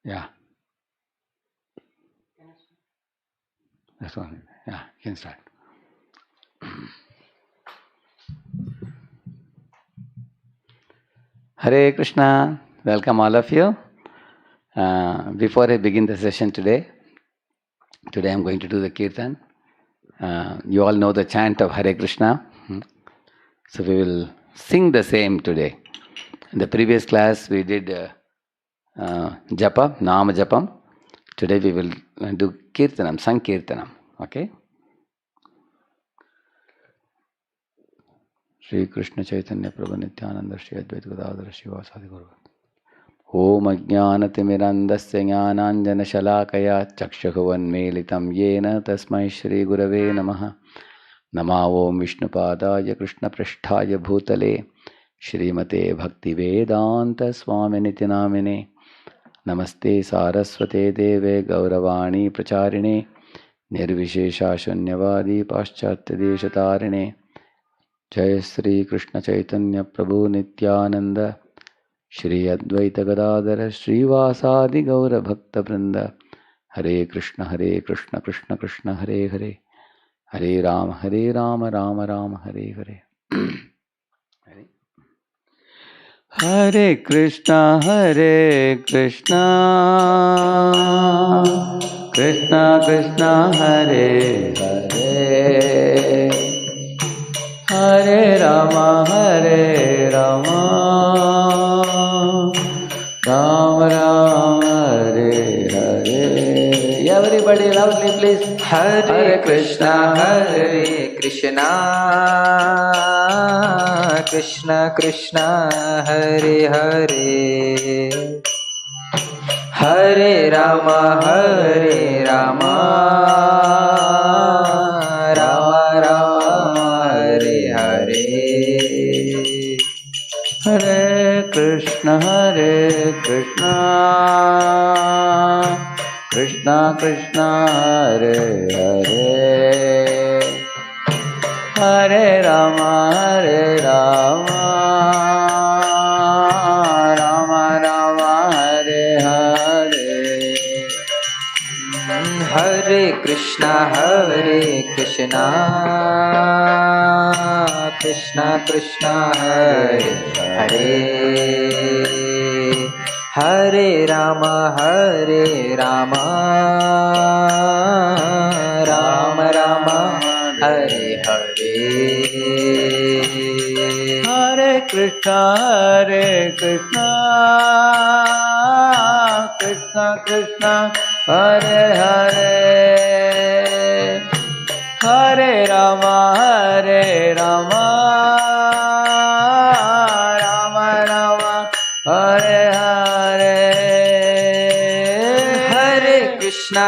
Yeah, that's one. Yeah, you can start. Hare Krishna. Welcome all of you. Before I begin the session today I'm going to do the kirtan. You all know the chant of Hare Krishna. So we will sing the same today. In the previous class we did japa, nama japam. Today we will do kirtanam, sankirtanam. Okay? Shri Krishna Chaitanya Prabhu Nityananda Shri Advaita Gadadhara Shivasadi Guru. Om Ajnanatimirandasya Jnananjana Shalakaya Chakshuvannmelitam Yena Tasmai Shri Gurave Namaha. Namo Om Vishnupadaya Krishna Prasthaya Bhutale Shrimate Bhakti Vedanta Swaminiti Namine. Namaste Saraswate Deve Gauravani Pracharine Nirvishesha Shunyavadi Paschatya Deshatarine. Jai Sri Krishna Chaitanya Prabhu Nityananda Shri Advaita Gadadhara Srivasadi Gaura Bhakta Vrinda. Hare Krishna Krishna Krishna Hare Hare Hare Rama Rama Rama Hare Hare. Hare Krishna Krishna Krishna Hare Hare Hare Rama Rama Rama Hare Hare. Everybody loudly please. Hare Krishna Krishna Krishna Hare Hare Hare Rama Rama Rama Rama Hare Hare. Hare Krishna Krishna Krishna Hare Hare Hare Rama Rama Rama Hare Hare. Hare Krishna Krishna Krishna Hare Hare Hare Rama Rama Rama Hare Hare. Hare Krishna Krishna Krishna Hare Hare Hare Rama Rama Rama Hare Hare. Hare Krishna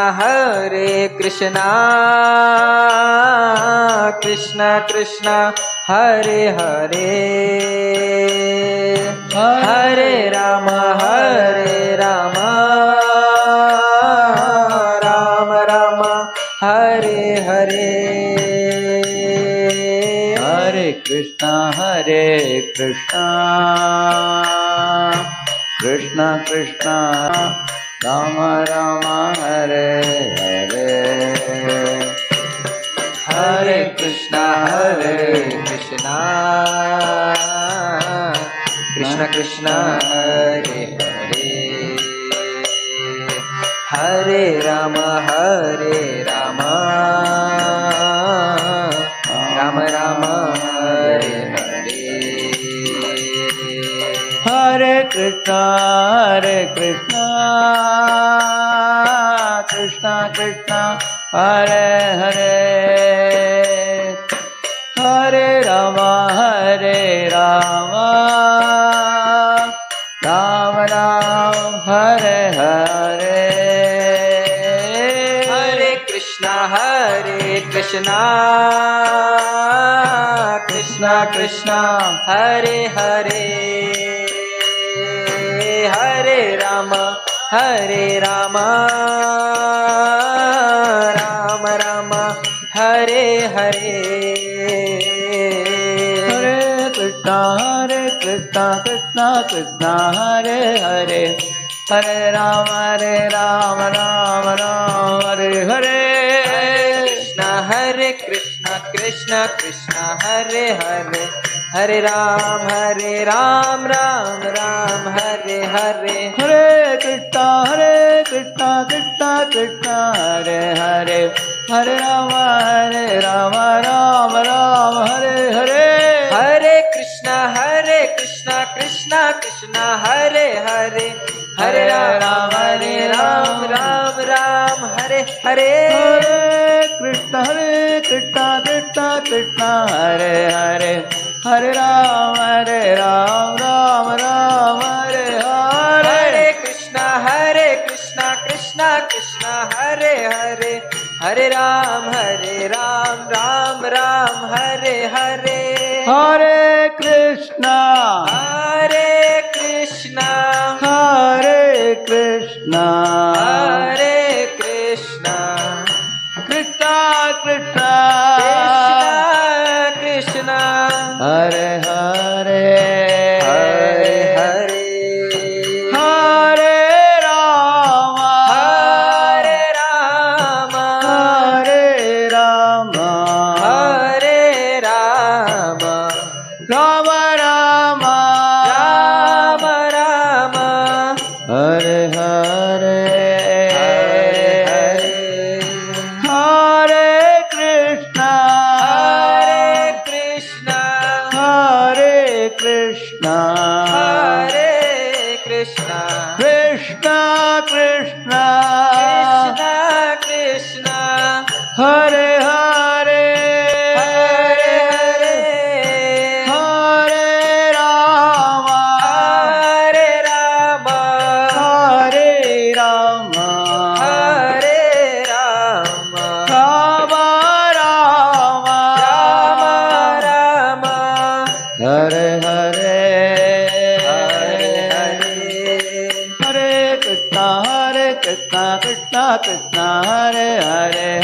Krishna Krishna Hare Hare Hare Rama Rama Rama Hare Hare. Hare Krishna Krishna Krishna Rama Rama Hare Hare. Hare Krishna Krishna Krishna Hare Hare Hare Rama Rama Rama Hare Hare. Hare Krishna Krishna Krishna Hare Hare Hare Rama Rama Rama Hare Hare. Hare Krishna Krishna Krishna Hare Hare Hare Rama Rama Rama Hare Hare. Hare Krishna Krishna Krishna Hare Hare Hare Rama, Rama Rama, Hare Hare. Hare Krishna, Krishna Krishna, Hare Hare, Hare Ram, Ram Ram, Hare Hare. Hare Krishna, Krishna Krishna, Hare Hare, Hare Rama, Rama Rama, Hare Hare. Hare Krishna, Krishna Krishna, Hare Hare, Hare Ram, Ram Ram, Hare Hare. Krishna, Krishna Krishna, Hare Hare, Hare Ram, Ram Hare Hare. Hare Krishna, Krishna Krishna, Hare Hare, Hare Ram, Ram Hare Hare. Hare Krishna, Krishna Krishna, Krishna, Krishna Krishna, Krishna, Hare Hare, Hare Hare. Hare Rama, Hare Rama, Hare Rama, Hare Rama, Rama Rama, Rama Rama, Hare Hare, Hare Hare. Hare Krishna, Hare Krishna, Hare Krishna, Hare Krishna, Krishna Krishna, Krishna Krishna, Hare Hare, Hare Hare. Hare Rama, Hare Rama, Hare Rama, Hare Rama, Rama Rama, Rama Rama, Hare Hare, Hare Hare. Hare Krishna, Krishna Krishna, Hare Hare,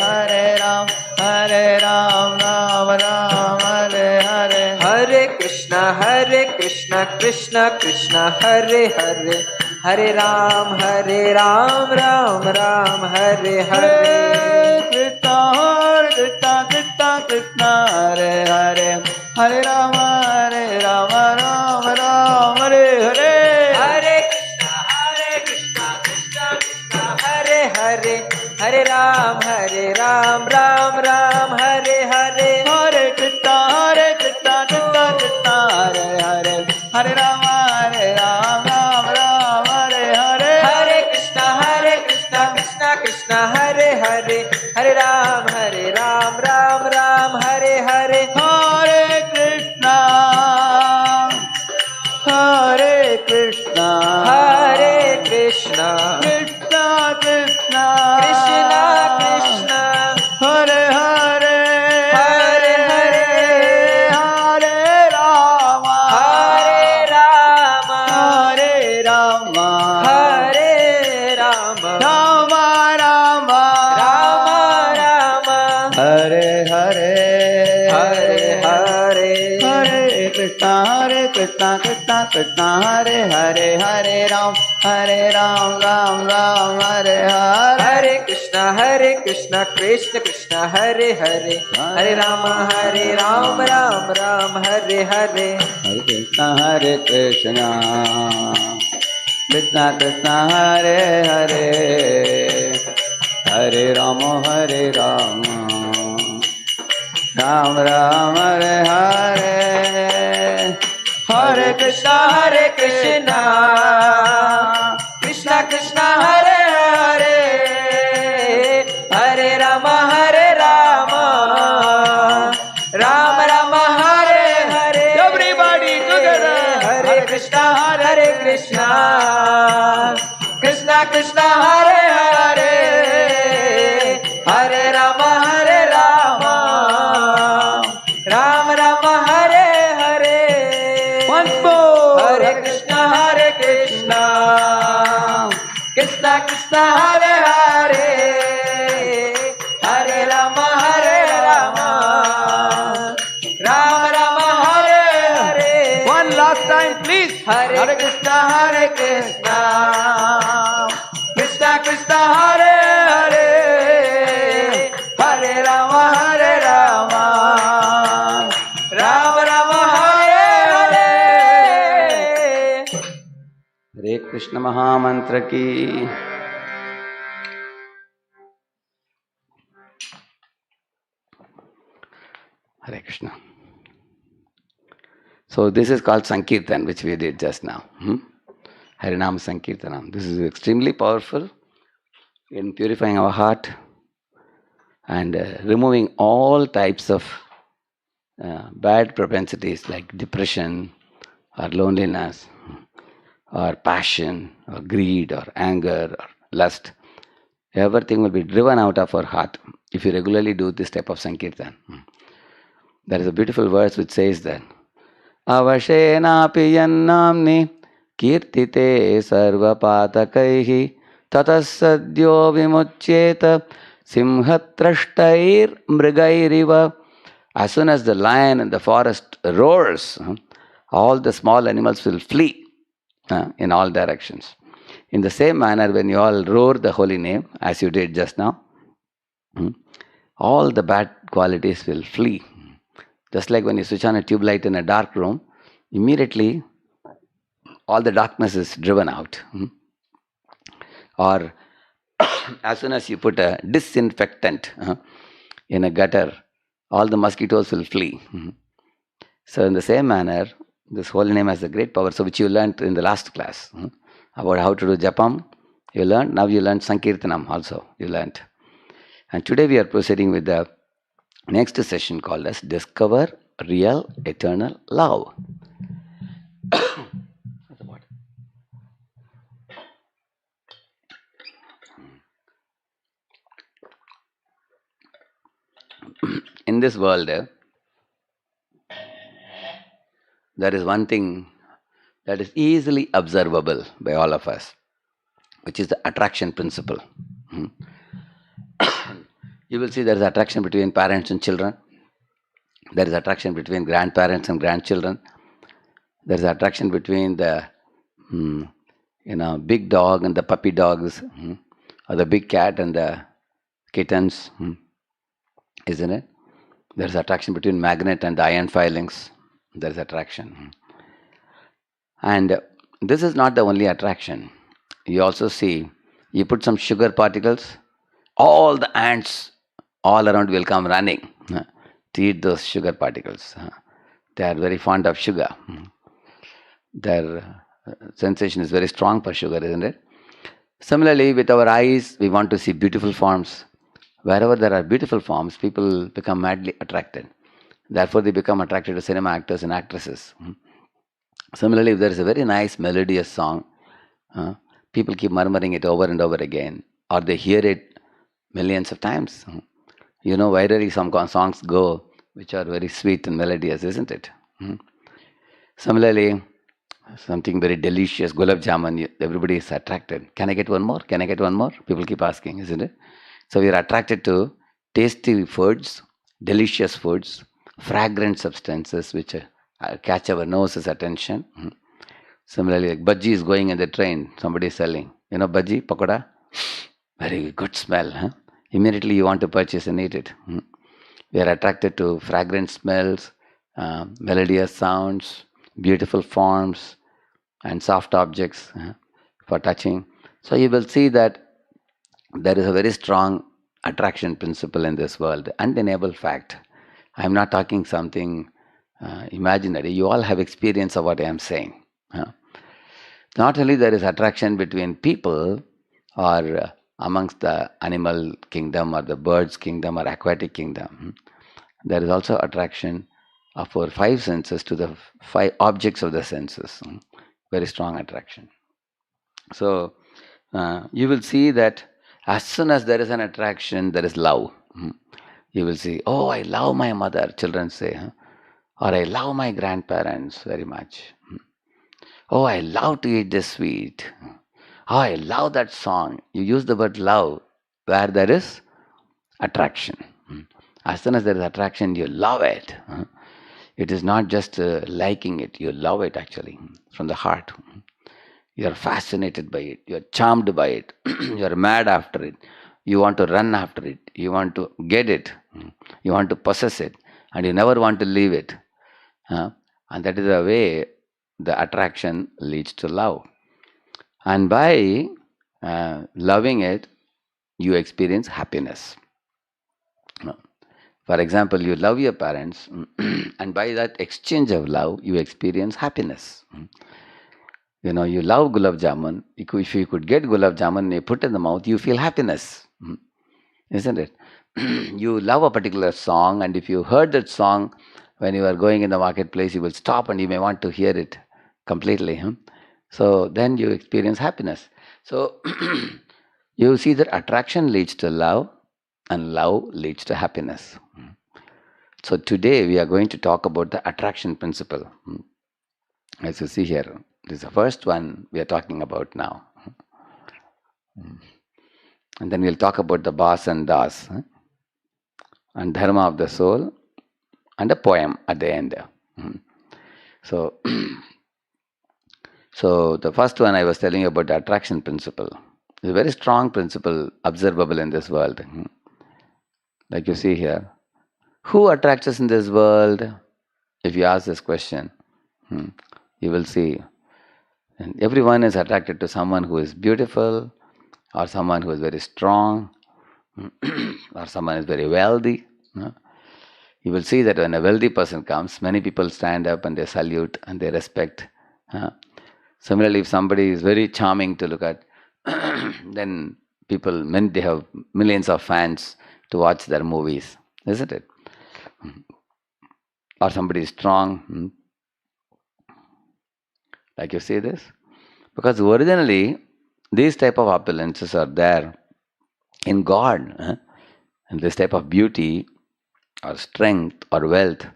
Hare Ram, Ram Hare Hare. Hare Krishna, Krishna Krishna, Hare Hare, Hare Ram, Ram Hare Hare. Krishna, Krishna Krishna, Hare Hare, Hare Rama, Ram Hare Hare. Hare Krishna, Krishna Krishna, Hare Hare, Hare Ram, Ram Hare Hare. Hare Krishna, Krishna Krishna, Hare Hare, Hare Rama, Ram Hare Hare. Hare Krishna, Krishna Krishna, Hare Hare, Hare Ram, Ram Hare Hare. Hare Krishna, Krishna Krishna Krishna, Krishna, Hare Hare, Hare Hare. Hare Rama, Rama, Hare Rama, Hare Rama, Rama Rama, Rama Rama, Hare Hare, Hare Hare. Hare Krishna, Krishna Krishna, Hare Hare, Hare Ram, Ram Hare Hare. Hare Krishna, Krishna Krishna, Hare Hare, Hare Rama, Ram Hare Hare. Hare Krishna, Krishna Krishna, Hare Hare, Hare Rama, Ram Hare Hare. Hare Krishna, Krishna Krishna, Hare Hare, Hare Rama, Ram Hare Hare. Everybody together. Hare Krishna, Krishna Krishna, Hare Hare, Hare Rama, Ram Hare Hare. Once more. Hare Krishna, Krishna Krishna, Hare Hare, Hare Rama, Ram Hare Hare. One last time, please. Hare Krishna, Krishna Krishna, Hare Hare, Hare Rama, Rama Rama, Hare Hare. Hare Krishna Mahamantra ki. Hare Krishna. So this is called Sankirtan, which we did just now. Harinam Sankirtanam. This is extremely powerful in purifying our heart and removing all types of bad propensities like depression or loneliness or passion or greed or anger or lust. Everything will be driven out of our heart if you regularly do this type of Sankirtan. There is a beautiful verse which says that Avashenapi yannamni kirtite sarvapatakaihi tatasadyo vimuchyeta simhatrashtair mrigairiva. As soon as the lion in the forest roars, all the small animals will flee in all directions. In the same manner, when you all roar the holy name, as you did just now, all the bad qualities will flee. Just like when you switch on a tube light in a dark room, immediately all the darkness is driven out. Or as soon as you put a disinfectant in a gutter, all the mosquitoes will flee. So in the same manner, this holy name has a great power, so which you learned in the last class about how to do japam. You learned, now you learned Sankirtanam also, you learned. And today we are proceeding with the next session called as Discover Real Eternal Love. In this world, there is one thing that is easily observable by all of us, which is the attraction principle. You will see there is attraction between parents and children. There is attraction between grandparents and grandchildren. There is attraction between the big dog and the puppy dogs, or the big cat and the kittens, isn't it? There is attraction between magnet and the iron filings. There is attraction. And this is not the only attraction. You also see, you put some sugar particles, all the ants all around will come running to eat those sugar particles. They are very fond of sugar. Their sensation is very strong for sugar, isn't it? Similarly, with our eyes, we want to see beautiful forms. Wherever there are beautiful forms, people become madly attracted. Therefore, they become attracted to cinema actors and actresses. Similarly, if there is a very nice melodious song, people keep murmuring it over and over again, or they hear it millions of times. You know, virally some songs go which are very sweet and melodious, isn't it? Similarly, something very delicious, gulab jamun, everybody is attracted. Can I get one more? Can I get one more? People keep asking, isn't it? So we are attracted to tasty foods, delicious foods, fragrant substances which catch our nose's attention. Similarly, like bhaji is going in the train, somebody is selling. You know, bhaji, pakoda, very good smell. Immediately you want to purchase and eat it. We are attracted to fragrant smells, melodious sounds, beautiful forms, and soft objects for touching. So you will see that there is a very strong attraction principle in this world, undeniable fact. I am not talking something imaginary. You all have experience of what I am saying. Not only there is attraction between people or amongst the animal kingdom or the birds kingdom or aquatic kingdom, there is also attraction of our five senses to the five objects of the senses. Very strong attraction. So you will see that as soon as there is an attraction, there is love. You will see, oh, I love my mother, children say, or I love my grandparents very much. Oh, I love to eat this sweet. Oh, I love that song. You use the word love where there is attraction. As soon as there is attraction, you love it. It is not just liking it, you love it actually from the heart. You are fascinated by it, you are charmed by it, you are mad after it, you want to run after it, you want to get it, you want to possess it, and you never want to leave it. And that is the way the attraction leads to love. And by loving it, you experience happiness. For example, you love your parents, and by that exchange of love, you experience happiness. You love gulab jamun. If you could get gulab jamun and you put in the mouth, you feel happiness, isn't it? You love a particular song, and if you heard that song when you are going in the marketplace, you will stop and you may want to hear it completely. So then you experience happiness. So you see that attraction leads to love, and love leads to happiness. So today we are going to talk about the attraction principle. As you see here, this is the first one we are talking about now. And then we'll talk about the Bas and Das, and Dharma of the soul, and a poem at the end. So, so the first one I was telling you about the attraction principle. It's a very strong principle observable in this world. Like you see here. Who attracts us in this world? If you ask this question, you will see. And everyone is attracted to someone who is beautiful, or someone who is very strong, or someone is very wealthy. You will see that when a wealthy person comes, many people stand up and they salute and they respect. Similarly, if somebody is very charming to look at, then they have millions of fans to watch their movies, isn't it? Or somebody is strong. Like you see this? Because originally, these type of opulences are there in God. And this type of beauty or strength or wealth,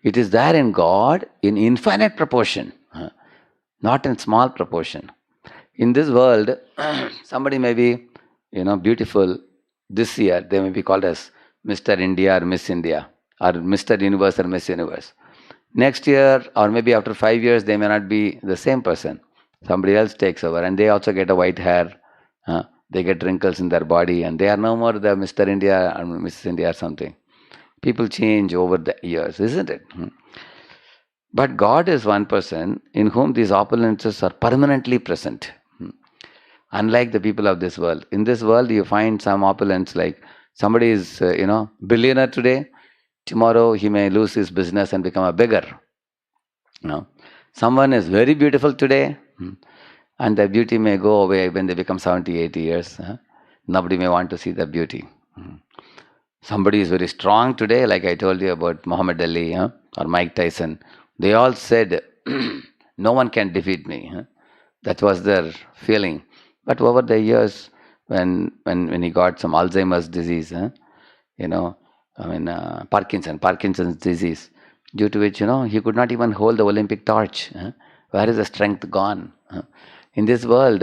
it is there in God in infinite proportion, not in small proportion. In this world, somebody may be, beautiful this year, they may be called as Mr. India or Miss India, or Mr. Universe or Miss Universe. Next year, or maybe after 5 years, they may not be the same person. Somebody else takes over, and they also get a white hair. They get wrinkles in their body, and they are no more the Mr. India or Miss India or something. People change over the years, isn't it? But God is one person in whom these opulences are permanently present. Unlike the people of this world. In this world, you find some opulence, like somebody is, billionaire today. Tomorrow, he may lose his business and become a beggar. Someone is very beautiful today, and their beauty may go away when they become 70, 80 years. Nobody may want to see their beauty. Somebody is very strong today, like I told you about Muhammad Ali or Mike Tyson. They all said, no one can defeat me. That was their feeling. But over the years, when he got some Alzheimer's disease, Parkinson's disease, due to which, he could not even hold the Olympic torch. Where is the strength gone? In this world,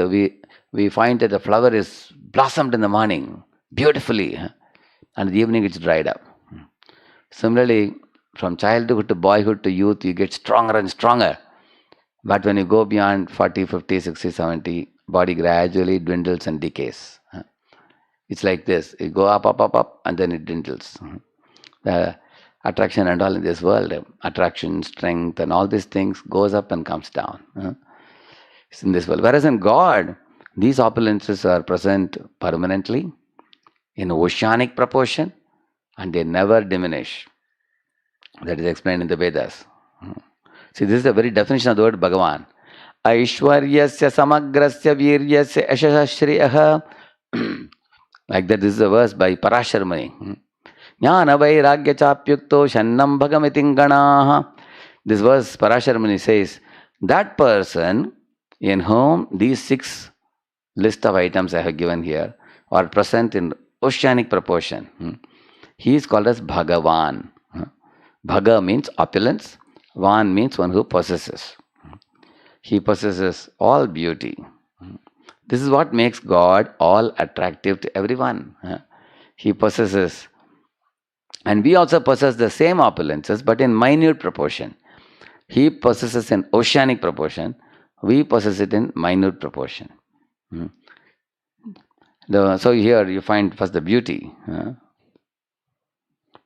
we find that the flower is blossomed in the morning beautifully, and in the evening it's dried up. Similarly, from childhood to boyhood to youth, you get stronger and stronger. But when you go beyond 40, 50, 60, 70, body gradually dwindles and decays. It's like this. You go up, and then it dwindles. The attraction and all in this world, attraction, strength, and all these things goes up and comes down. It's in this world. Whereas in God, these opulences are present permanently in oceanic proportion, and they never diminish. That is explained in the Vedas. See, this is the very definition of the word Bhagavan. Aishwaryasya samagrasya viryasya ashashriyah. Like that, this is a verse by Parashar Muni. Jnana vairagya chapyukto shannam bhagamitinganaha. This verse, Parashar Muni says, that person in whom these 6 list of items I have given here are present in oceanic proportion. He is called as Bhagavan. Bhaga means opulence. Van means one who possesses. He possesses all beauty. This is what makes God all attractive to everyone. He possesses And we also possess the same opulences, but in minute proportion. He possesses an oceanic proportion. We possess it in minute proportion. So here you find first the beauty.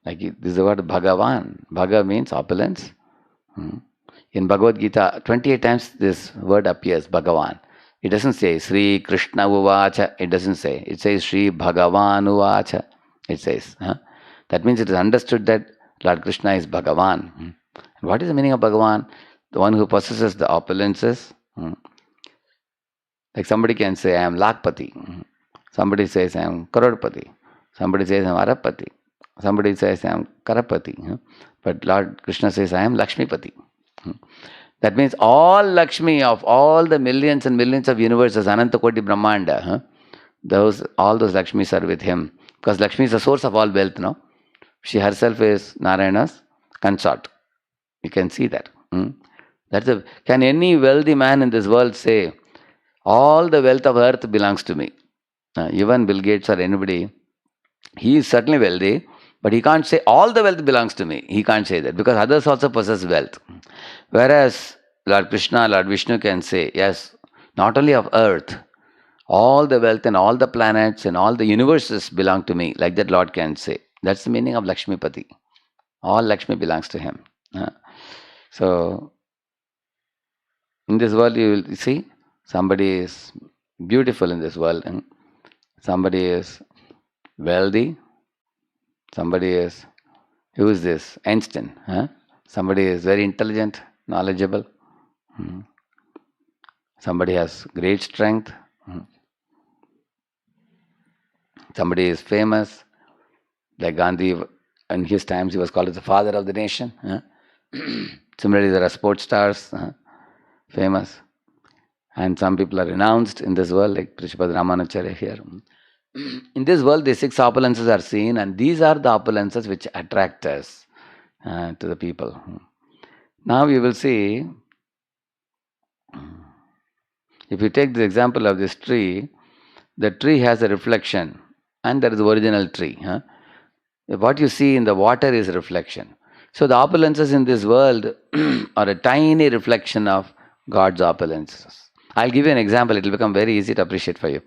This is the word Bhagavan. Bhaga means opulence. In Bhagavad Gita, 28 times this word appears, Bhagavan. It doesn't say Sri Krishna Uvacha. It doesn't say. It says Sri Bhagavan Uvacha. It says. That means it is understood that Lord Krishna is Bhagavan. What is the meaning of Bhagavan? The one who possesses the opulences. Like somebody can say, I am Lakpati. Somebody says, I am Karodpati. Somebody says, I am Arapati. Somebody says, I am Karapati. But Lord Krishna says, I am Lakshmipati. That means all Lakshmi of all the millions and millions of universes, Anantakoti Brahmanda, all those Lakshmis are with him. Because Lakshmi is the source of all wealth, no? She herself is Narayana's consort. You can see that. Can any wealthy man in this world say, all the wealth of earth belongs to me? Even Bill Gates or anybody, he is certainly wealthy, but he can't say all the wealth belongs to me. He can't say that because others also possess wealth. Whereas Lord Krishna, Lord Vishnu can say, yes, not only of earth, all the wealth and all the planets and all the universes belong to me. Like that Lord can say. That's the meaning of Lakshmipati. All Lakshmi belongs to him. So, in this world you will see, somebody is beautiful in this world. And somebody is wealthy. Somebody is, who is this? Einstein. Somebody is very intelligent, knowledgeable. Somebody has great strength. Somebody is famous. Like Gandhi, in his times he was called as the father of the nation. Similarly, there are sports stars, famous. And some people are renounced in this world, like Prishpad Ramanacharya here. In this world, the 6 opulences are seen, and these are the opulences which attract us to the people. Now you will see, if you take the example of this tree, the tree has a reflection, and there is the original tree. What you see in the water is a reflection. So the opulences in this world are a tiny reflection of God's opulences. I'll give you an example. It will become very easy to appreciate for you.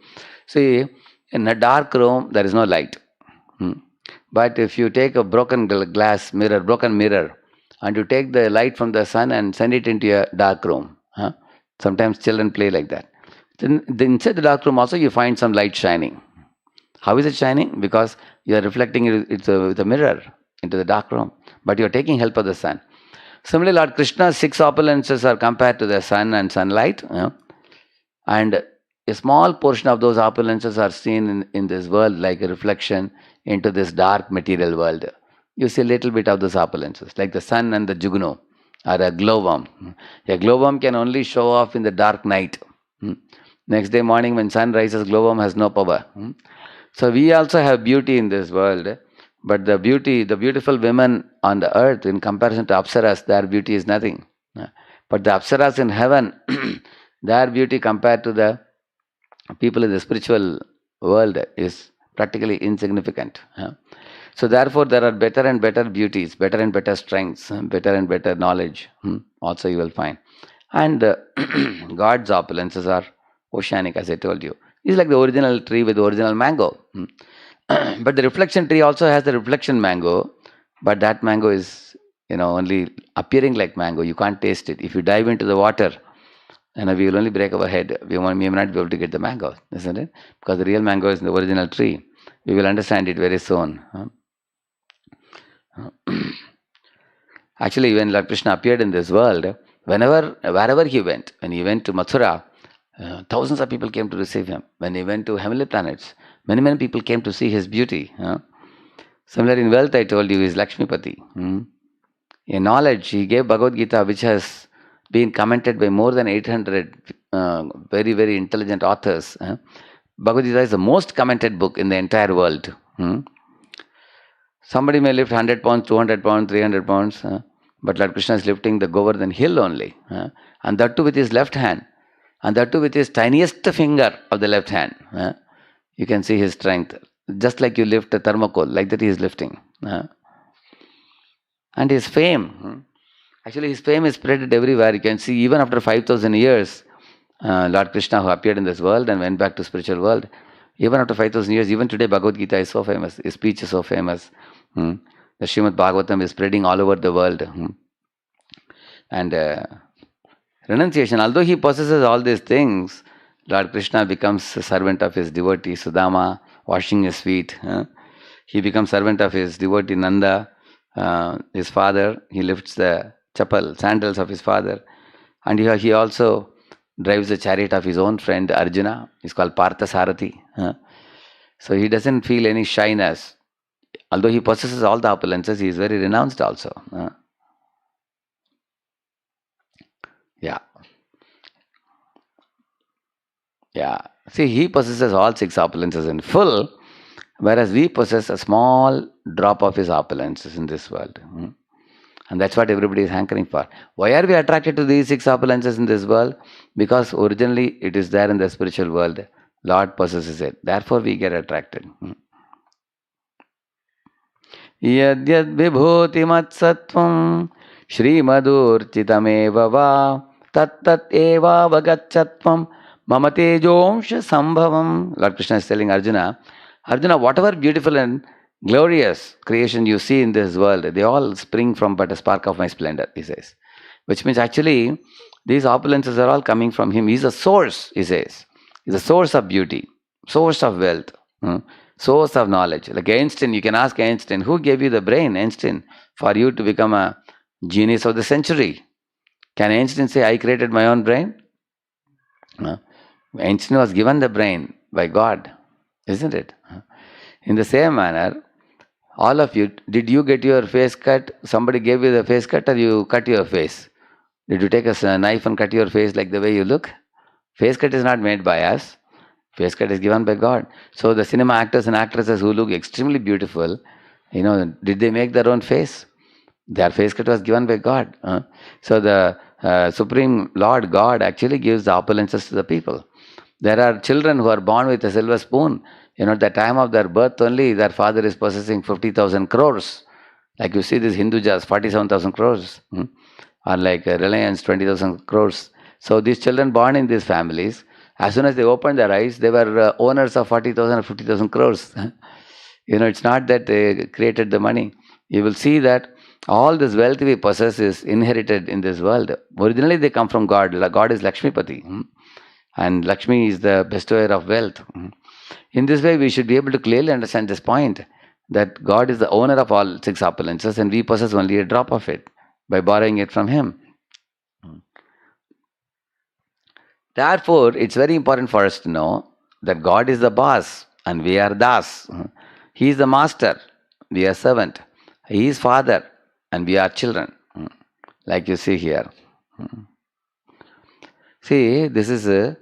See, in a dark room, there is no light. But if you take a broken glass mirror, broken mirror, and you take the light from the sun and send it into a dark room. Sometimes children play like that. Then inside the dark room also you find some light shining. How is it shining? Because you are reflecting it with a mirror into the dark room. But you are taking help of the sun. Similarly, Lord Krishna's 6 opulences are compared to the sun and sunlight. And a small portion of those opulences are seen in this world like a reflection into this dark material world. You see a little bit of those opulences, like the sun and the jugnu, or a glowworm. A glowworm can only show off in the dark night. Next day morning when sun rises, glowworm has no power. So we also have beauty in this world, but the beautiful women on the earth, in comparison to Apsaras, their beauty is nothing. But the Apsaras in heaven, their beauty compared to the people in the spiritual world is practically insignificant. So therefore there are better and better beauties, better and better strengths, better and better knowledge also you will find. And God's opulences are oceanic, as I told you. It's like the original tree with the original mango. But the reflection tree also has the reflection mango, but that mango is only appearing like mango. You can't taste it. If you dive into the water, we will only break our head. We may not be able to get the mango, isn't it? Because the real mango is in the original tree. We will understand it very soon. Actually, when Lord Krishna appeared in this world, wherever he went, when he went to Mathura, thousands of people came to receive him. When he went to heavenly planets, many people came to see his beauty. Similarly, in wealth, I told you, he is Lakshmipati. In knowledge, he gave Bhagavad Gita, which has been commented by more than 800 very, very intelligent authors. Bhagavad Gita is the most commented book in the entire world. Somebody may lift 100 pounds, 200 pounds, 300 pounds, but Lord Krishna is lifting the Govardhan hill only. And that too with his left hand. And that too with his tiniest finger of the left hand. You can see his strength. Just like you lift a thermocol, like that he is lifting. And his fame, actually his fame is spread everywhere. You can see even after 5,000 years, Lord Krishna, who appeared in this world and went back to spiritual world, even after 5,000 years, even today Bhagavad Gita is so famous, his speech is so famous. The Srimad Bhagavatam is spreading all over the world. And renunciation, although he possesses all these things, Lord Krishna becomes a servant of his devotee Sudama, washing his feet. He becomes servant of his devotee Nanda, his father. He lifts the chapel, sandals of his father. And he also drives the chariot of his own friend Arjuna. He's called Partha Sarathi. So he doesn't feel any shyness. Although he possesses all the opulences, he is very renounced also. Yeah. See, he possesses all 6 opulences in full, whereas we possess a small drop of his opulences in this world. And that's what everybody is hankering for. Why are we attracted to these 6 opulences in this world? Because originally it is there in the spiritual world. Lord possesses it. Therefore we get attracted. Yad yad vibhuti matsatvam Shrimadurchitameva va tat tat eva vagachatvam mama tejomsha sambhavam. Lord Krishna is telling Arjuna, whatever beautiful and glorious creation you see in this world, they all spring from but a spark of my splendor, he says. Which means actually, these opulences are all coming from him. He's a source, he says. He's a source of beauty, source of wealth, source of knowledge. Like Einstein, you can ask Einstein, who gave you the brain, Einstein, for you to become a genius of the century? Can Einstein say, I created my own brain? No. Einstein was given the brain by God, isn't it? In the same manner, all of you, did you get your face cut? Somebody gave you the face cut, or you cut your face? Did you take a knife and cut your face like the way you look? Face cut is not made by us. Face cut is given by God. So the cinema actors and actresses who look extremely beautiful, did they make their own face? Their face cut was given by God. So the Supreme Lord God actually gives the opulences to the people. There are children who are born with a silver spoon. At the time of their birth only, their father is possessing 50,000 crores. Like you see this Hindujas, 47,000 crores. Or like Reliance, 20,000 crores. So these children born in these families, as soon as they opened their eyes, they were owners of 40,000 or 50,000 crores. It's not that they created the money. You will see that all this wealth we possess is inherited in this world. Originally they come from God. God is Lakshmipati. And Lakshmi is the bestower of wealth. In this way, we should be able to clearly understand this point, that God is the owner of all 6 opulences and we possess only a drop of it by borrowing it from Him. Therefore, it's very important for us to know that God is the boss and we are das. He is the master, we are servant. He is father and we are children. Like you see here. See, this is a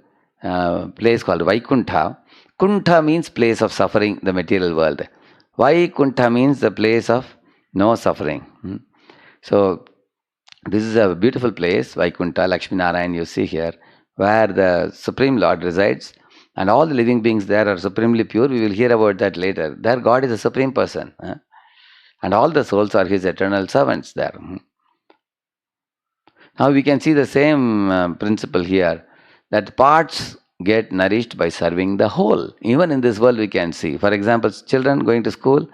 place called Vaikuntha. Kuntha means place of suffering, the material world. Vaikuntha means the place of no suffering. So, this is a beautiful place, Vaikuntha, Lakshmi Narayan, you see here, where the Supreme Lord resides, and all the living beings there are supremely pure. We will hear about that later. There, God is a supreme person, and all the souls are His eternal servants there. Now we can see the same principle here, that parts get nourished by serving the whole. Even in this world we can see. For example, children going to school,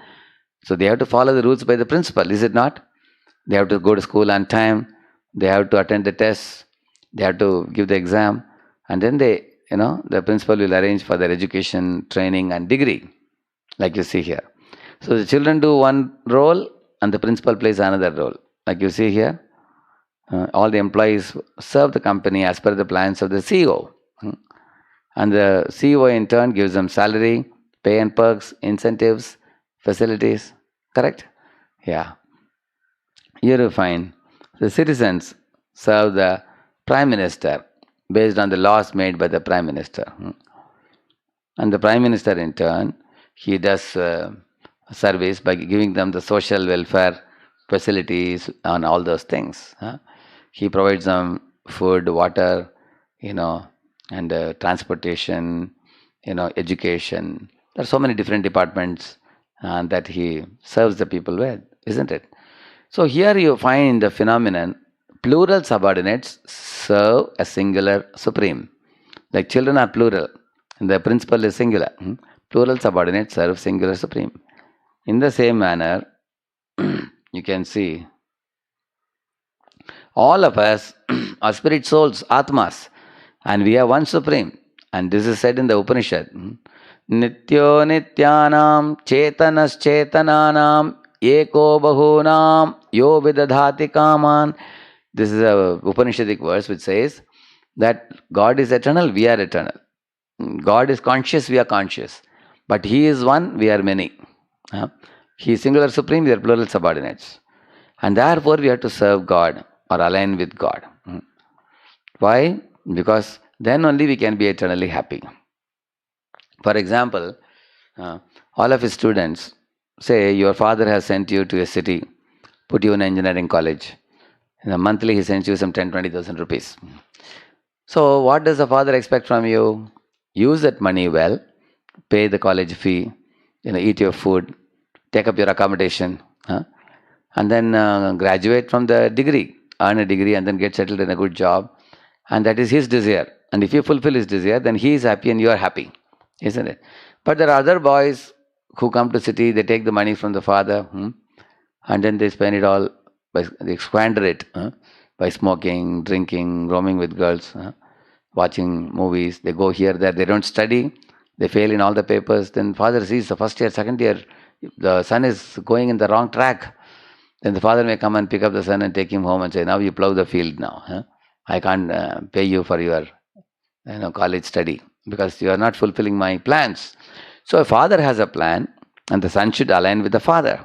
so they have to follow the rules by the principal, is it not? They have to go to school on time, they have to attend the tests, they have to give the exam, and then the principal will arrange for their education, training and degree, like you see here. So the children do one role and the principal plays another role, like you see here. All the employees serve the company as per the plans of the CEO. And the CEO in turn gives them salary, pay and perks, incentives, facilities. Correct? Yeah. Here you find the citizens serve the Prime Minister based on the laws made by the Prime Minister. And the Prime Minister in turn, he does service by giving them the social welfare facilities and all those things. He provides them food, water, and transportation, education. There are so many different departments that he serves the people with, isn't it? So here you find the phenomenon, plural subordinates serve a singular supreme. Like children are plural, and the principal is singular. Plural subordinates serve singular supreme. In the same manner, you can see all of us are spirit souls, atmas, and we have one supreme. And this is said in the Upanishad. Nityo nityanam chetanas chetananam eko bahunam yo vidadhati kaman. This is a Upanishadic verse which says that God is eternal, we are eternal. God is conscious, we are conscious. But He is one, we are many. He is singular supreme, we are plural subordinates. And therefore we have to serve God or align with God. Why? Because then only we can be eternally happy. For example, all of his students, say your father has sent you to a city, put you in engineering college. Monthly he sends you some 10,000-20,000 rupees. So what does the father expect from you? Use that money well, pay the college fee, eat your food, take up your accommodation, and then graduate from the degree, earn a degree and then get settled in a good job. And that is his desire. And if you fulfill his desire, then he is happy and you are happy, isn't it? But there are other boys who come to city, they take the money from the father, and then they spend it all, they squander it by smoking, drinking, roaming with girls, watching movies. They go here, there, they don't study, they fail in all the papers. Then father sees the first year, second year, the son is going in the wrong track. Then the father may come and pick up the son and take him home and say, now you plow the field now. I can't pay you for your college study because you are not fulfilling my plans. So a father has a plan and the son should align with the father.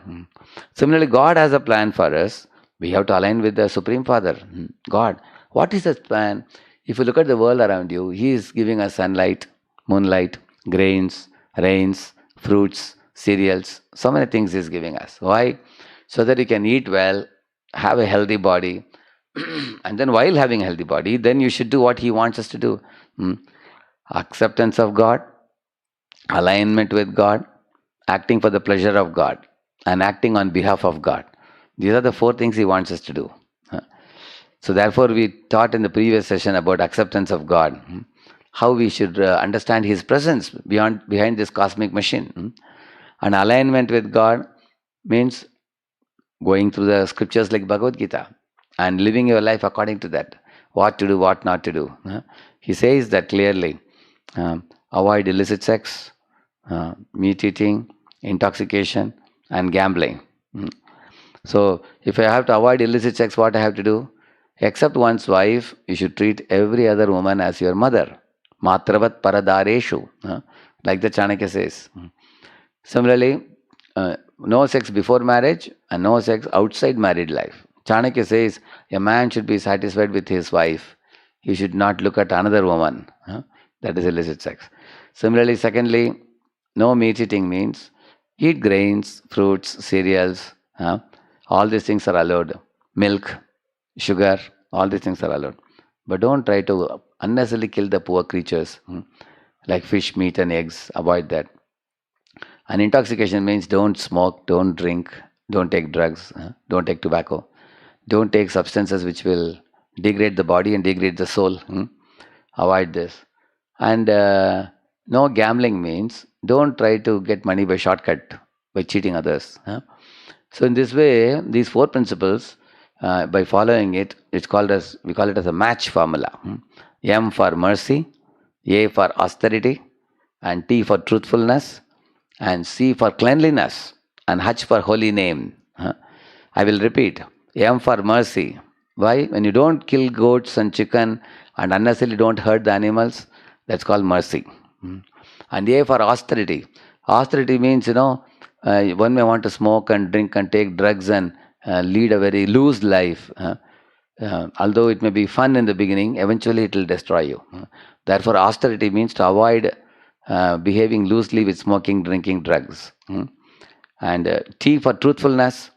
Similarly, God has a plan for us. We have to align with the Supreme Father, God. What is His plan? If you look at the world around you, He is giving us sunlight, moonlight, grains, rains, fruits, cereals. So many things He is giving us. Why? So that we can eat well, have a healthy body. And then while having a healthy body, then you should do what He wants us to do. Acceptance of God, alignment with God, acting for the pleasure of God, and acting on behalf of God. These are the 4 things He wants us to do. So therefore we taught in the previous session about acceptance of God, how we should understand His presence behind this cosmic machine. And alignment with God means going through the scriptures like Bhagavad Gita and living your life according to that. What to do, what not to do. He says that clearly. Avoid illicit sex, meat eating, intoxication, and gambling. So, if I have to avoid illicit sex, what I have to do? Except one's wife, you should treat every other woman as your mother. Matravat paradareshu, like the Chanakya says. Similarly, no sex before marriage and no sex outside married life. Chanakya says a man should be satisfied with his wife. He should not look at another woman. That is illicit sex. Similarly, secondly, no meat eating means eat grains, fruits, cereals. All these things are allowed. Milk, sugar, all these things are allowed. But don't try to unnecessarily kill the poor creatures like fish, meat and eggs. Avoid that. And intoxication means don't smoke, don't drink, don't take drugs, don't take tobacco. Don't take substances which will degrade the body and degrade the soul. Avoid this. And no gambling means don't try to get money by shortcut, by cheating others. So in this way, these 4 principles, by following it, we call it as a match formula. M for mercy, A for austerity, and T for truthfulness, and C for cleanliness, and H for holy name. I will repeat. M for mercy. Why? When you don't kill goats and chicken and unnecessarily don't hurt the animals, that's called mercy. And A for austerity. Austerity means, one may want to smoke and drink and take drugs and lead a very loose life. Although it may be fun in the beginning, eventually it will destroy you. Therefore, austerity means to avoid behaving loosely with smoking, drinking, drugs. And T for truthfulness.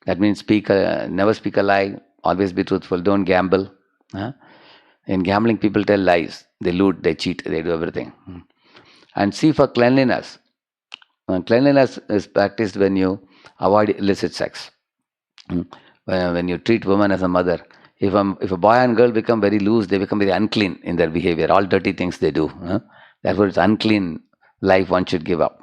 That means never speak a lie, always be truthful, don't gamble. In gambling, people tell lies. They loot, they cheat, they do everything. And C for cleanliness. Cleanliness is practiced when you avoid illicit sex. when you treat woman as a mother. If a boy and girl become very loose, they become very unclean in their behavior. All dirty things they do. Therefore, it's unclean life one should give up.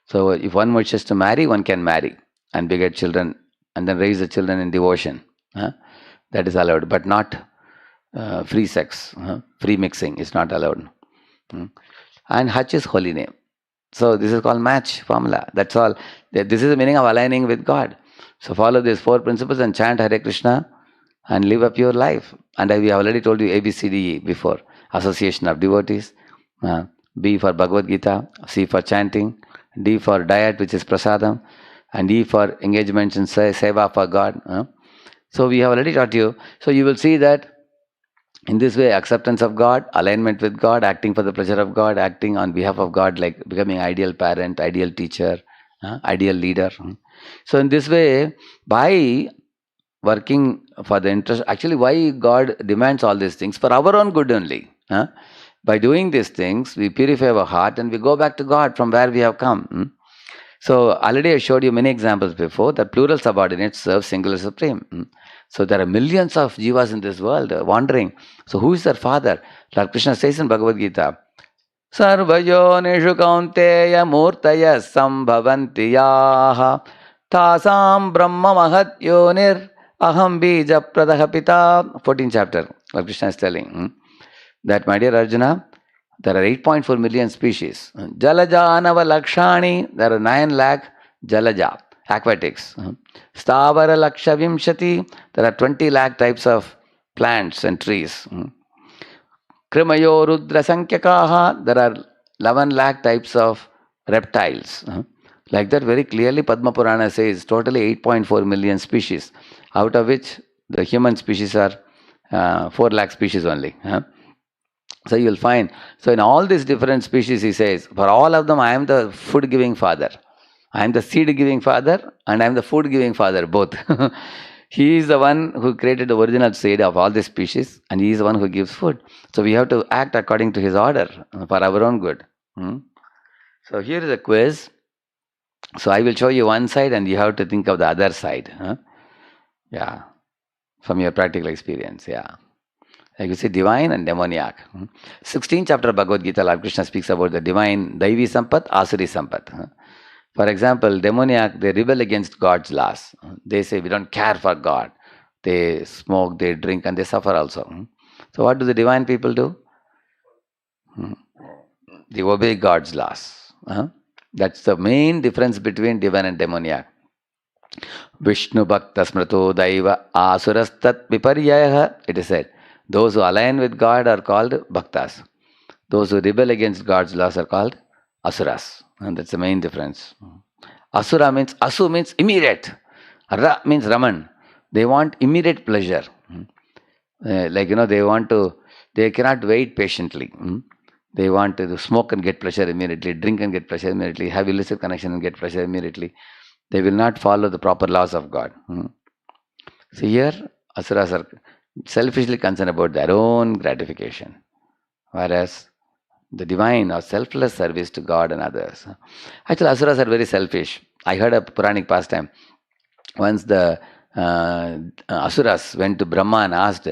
So if one wishes to marry, one can marry and beget children and then raise the children in devotion. That is allowed, but not free sex. Free mixing is not allowed. And Hach is holy name. So this is called match formula. That's all. This is the meaning of aligning with God. So follow these 4 principles and chant Hare Krishna and live a pure life. And we have already told you ABCDE before. Association of devotees. B for Bhagavad Gita. C for chanting. D for diet, which is prasadam. And E for engagements in seva for God. So we have already taught you. So you will see that in this way, acceptance of God, alignment with God, acting for the pleasure of God, acting on behalf of God, like becoming ideal parent, ideal teacher, ideal leader. So in this way, by working for the interest, actually why God demands all these things? For our own good only. By doing these things, we purify our heart and we go back to God from where we have come. So already I showed you many examples before that plural subordinates serve singular supreme. So there are millions of jivas in this world wandering. So who is their father? Lord Krishna says in Bhagavad Gita, Sarvayonishu kaunteya murtaya sambhavanti yaha tasam brahma mahat yonir aham bija pradaha pita. 14th chapter, Lord Krishna is telling that, my dear Arjuna, there are 8.4 million species. Jalaja anava lakshani, there are 9 lakh jalaja, aquatics. Stavara laksha vimshati, there are 20 lakh types of plants and trees. Krimayo rudra sankyakaha, there are 11 lakh types of reptiles. Like that, very clearly Padma Purana says totally 8.4 million species, out of which the human species are 4 lakh species only. So you will find, so in all these different species, he says, for all of them, I am the food-giving father. I am the seed-giving father and I am the food-giving father, both. He is the one who created the original seed of all the species and he is the one who gives food. So we have to act according to his order for our own good. So here is a quiz. So I will show you one side and you have to think of the other side. Yeah, from your practical experience, yeah. Like you say, divine and demoniac. 16th chapter of Bhagavad Gita, Lord Krishna speaks about the divine, Daivi Sampat, Asuri Sampat. For example, demoniac, they rebel against God's laws. They say, we don't care for God. They smoke, they drink, and they suffer also. So what do the divine people do? They obey God's laws. That's the main difference between divine and demoniac. Vishnu Bhakta Smrito Daiva Asurastat Viparyaha, it is said. Those who align with God are called bhaktas. Those who rebel against God's laws are called asuras. And that's the main difference. Asura means, asu means immediate. Ra means Raman. They want immediate pleasure. They cannot wait patiently. They want to smoke and get pleasure immediately, drink and get pleasure immediately, have illicit connection and get pleasure immediately. They will not follow the proper laws of God. So here, asuras are selfishly concerned about their own gratification, whereas the divine or selfless service to God and others. Actually, asuras are very selfish. I heard a Puranic pastime. Once the asuras went to Brahma and asked,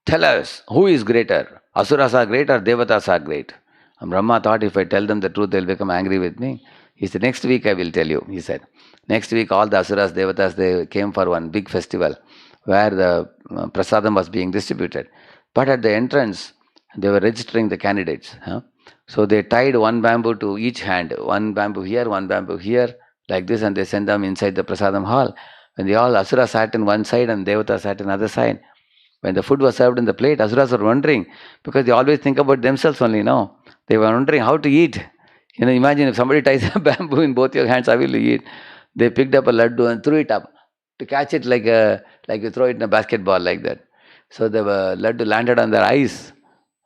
tell us, who is greater? Asuras are great or devatas are great? And Brahma thought, if I tell them the truth, they will become angry with me. He said, next week I will tell you, he said. Next week all the asuras, devatas, they came for one big festival where the prasadam was being distributed. But at the entrance, they were registering the candidates. So they tied one bamboo to each hand, one bamboo here, like this, and they sent them inside the prasadam hall. When they all, asura sat in one side and devata sat in the other side. When the food was served in the plate, asuras were wondering, because they always think about themselves only, no? They were wondering how to eat. Imagine if somebody ties a bamboo in both your hands, how will you eat? They picked up a laddu and threw it up to catch it like you throw it in a basketball like that. So the laddu landed on their eyes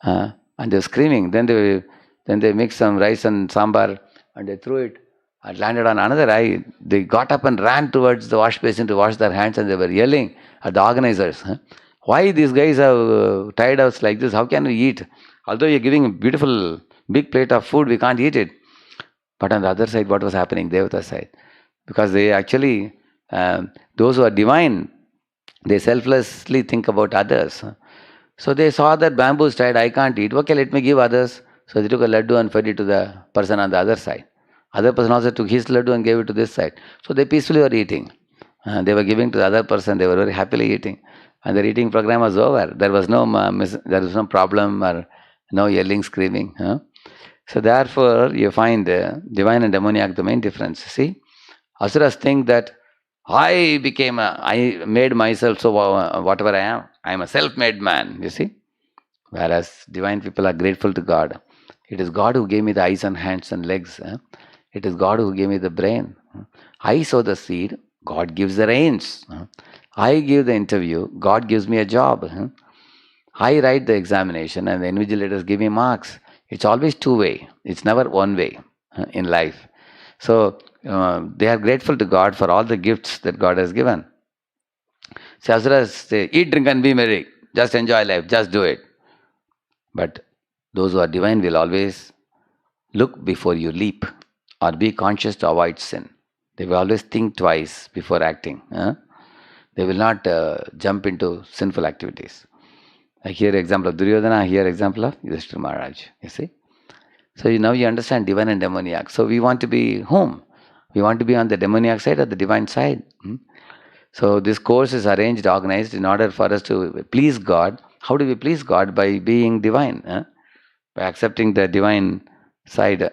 and they were screaming. Then they mixed some rice and sambar and they threw it. It landed on another eye. They got up and ran towards the wash basin to wash their hands and they were yelling at the organizers. Why these guys have tied us like this? How can we eat? Although you're giving a beautiful big plate of food, we can't eat it. But on the other side, what was happening? Devata side. Because they actually those who are divine, they selflessly think about others. So they saw that bamboo is tied, I can't eat. Okay, let me give others. So they took a laddu and fed it to the person on the other side. Other person also took his laddu and gave it to this side. So they peacefully were eating. They were giving to the other person. They were very happily eating, and their eating program was over. There was no there was no problem or no yelling, screaming. So therefore, you find divine and demoniac the main difference. See, asuras think that I made myself so whatever I am a self-made man. You see, whereas divine people are grateful to God. It is God who gave me the eyes and hands and legs. It is God who gave me the brain. I sow the seed. God gives the rains. I give the interview. God gives me a job. I write the examination and the invigilators give me marks. It's always two-way. It's never one way in life. So they are grateful to God for all the gifts that God has given. So Asuras say, eat, drink and be merry. Just enjoy life. Just do it. But those who are divine will always look before you leap or be conscious to avoid sin. They will always think twice before acting. They will not jump into sinful activities. Like here example of Duryodhana, here example of Yudhishthira Maharaj. You see? So now you understand divine and demoniac. So we want to be whom? We want to be on the demoniac side or the divine side. So this course is arranged, organized in order for us to please God. How do we please God? By being divine. By accepting the divine side.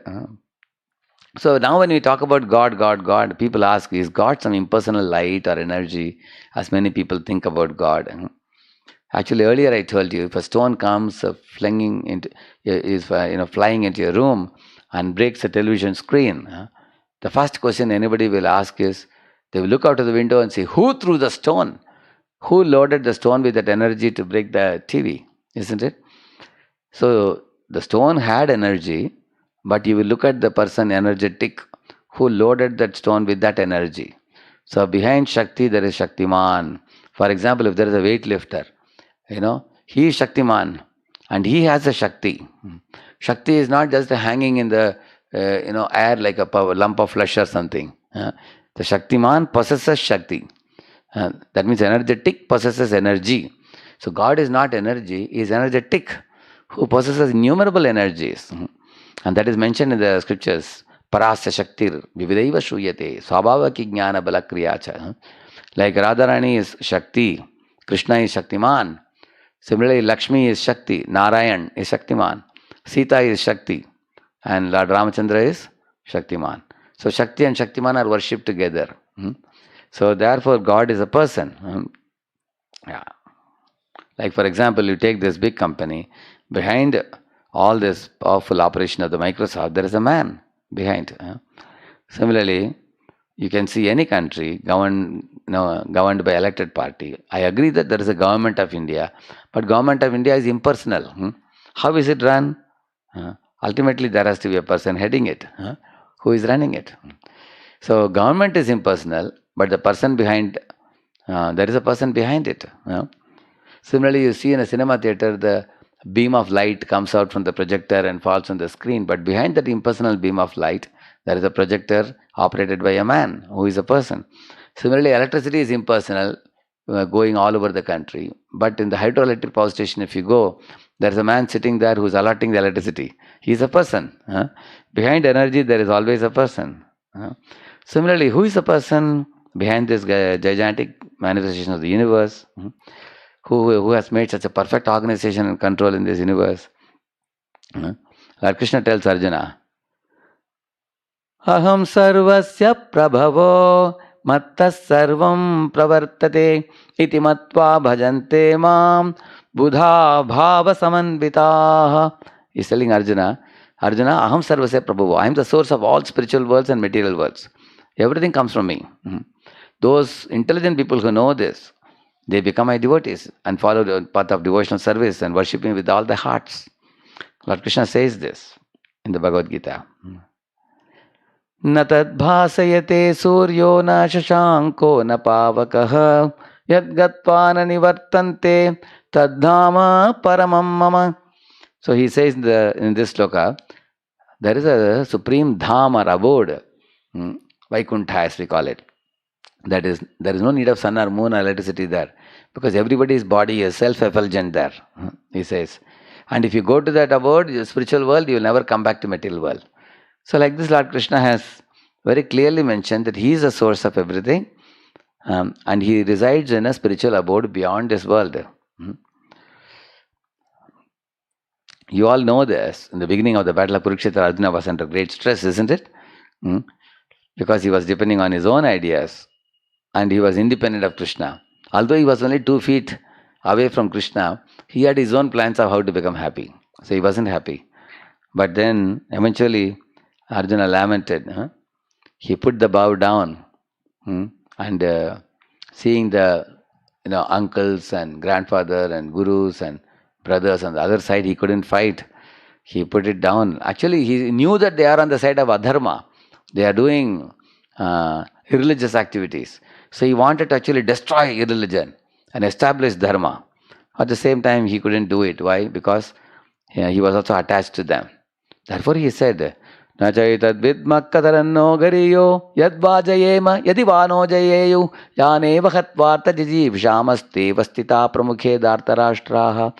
So now when we talk about God, people ask, is God some impersonal light or energy, as many people think about God? Actually, earlier I told you, if a stone comes flying into your room and breaks the television screen, the first question anybody will ask is, they will look out of the window and say, who threw the stone? Who loaded the stone with that energy to break the TV? Isn't it? So the stone had energy, but you will look at the person energetic who loaded that stone with that energy. So behind Shakti there is Shaktiman. For example, if there is a weightlifter, he is Shaktiman and he has a Shakti. Shakti is not just hanging in the air like a lump of flesh or something. The Shaktiman possesses Shakti. That means energetic possesses energy. So God is not energy, he is energetic, who possesses innumerable energies. And that is mentioned in the scriptures. Parasya Shaktir, Vividaiva Shuyate, Swabhavaki Jnana Balakriyacha. Like Radharani is Shakti, Krishna is Shaktiman. Similarly, Lakshmi is Shakti, Narayan is Shaktiman, Sita is Shakti, and Lord Ramachandra is Shaktiman. So Shakti and Shaktiman are worshipped together. So therefore, God is a person. Like for example, you take this big company, behind all this powerful operation of the Microsoft, there is a man behind. Similarly, you can see any country governed by elected party. I agree that there is a government of India, but government of India is impersonal. How is it run? Ultimately, there has to be a person heading it. Who is running it? So government is impersonal, but the person behind, there is a person behind it. Similarly, you see in a cinema theater, the beam of light comes out from the projector and falls on the screen, but behind that impersonal beam of light, there is a projector operated by a man who is a person. Similarly, electricity is impersonal, going all over the country. But in the hydroelectric power station, if you go, there is a man sitting there who is allotting the electricity. He is a person. Behind energy, there is always a person. Similarly, who is the person behind this gigantic manifestation of the universe? Who has made such a perfect organization and control in this universe? Lord Krishna tells Arjuna, Aham sarvasya prabhavo mattas sarvam pravartate iti matva bhajante mam buddha bhava samanvitaha. He is telling Arjuna, aham sarvasya prabhavo. I am the source of all spiritual worlds and material worlds. Everything comes from me. Those intelligent people who know this, they become my devotees and follow the path of devotional service and worship me with all their hearts. Lord Krishna says this in the Bhagavad Gita. Na tad bhasayate suryo na shashanko na pavakaha yad gatva na nivartante tadhama paramam mama. So he says in this sloka, there is a supreme dham or abode, Vaikuntha as we call it. That is, there is no need of sun or moon or electricity there, because everybody's body is self-effulgent there, he says. And if you go to that abode, the spiritual world, you will never come back to material world. So like this, Lord Krishna has very clearly mentioned that he is the source of everything, and he resides in a spiritual abode beyond this world. You all know this. In the beginning of the battle of Kurukshetra, Arjuna was under great stress, isn't it? Because he was depending on his own ideas, and he was independent of Krishna. Although he was only 2 feet away from Krishna, he had his own plans of how to become happy. So he wasn't happy. But then eventually Arjuna lamented. He put the bow down, and seeing the uncles and grandfather and gurus and brothers on the other side, he couldn't fight. He put it down. Actually, he knew that they are on the side of adharma. They are doing irreligious activities. So he wanted to actually destroy irreligion and establish dharma. At the same time, he couldn't do it. Why? Because he was also attached to them. Therefore, he said, "Na chaitad vidmak kadaranno gariyo yadvajayema yadivano jayeyu yaneva hatvarta jijivshamaste vastita pramukhe dhartarashtraha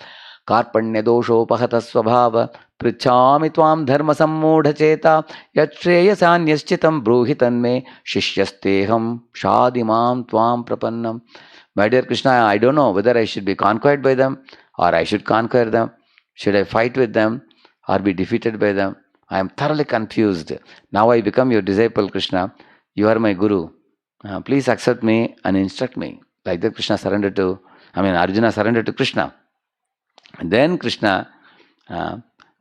karpanya doshopahata svabhava pritchami tvam dharma sammudha yat shreyasanyaschitam bruhitanme shishyasteham shadimam tvam prapannam." My dear Krishna, I don't know whether I should be conquered by them or I should conquer them. Should I fight with them or be defeated by them? I am thoroughly confused. Now I become your disciple, Krishna. You are my guru. Please accept me and instruct me. Like that, Arjuna surrendered to Krishna. And then Krishna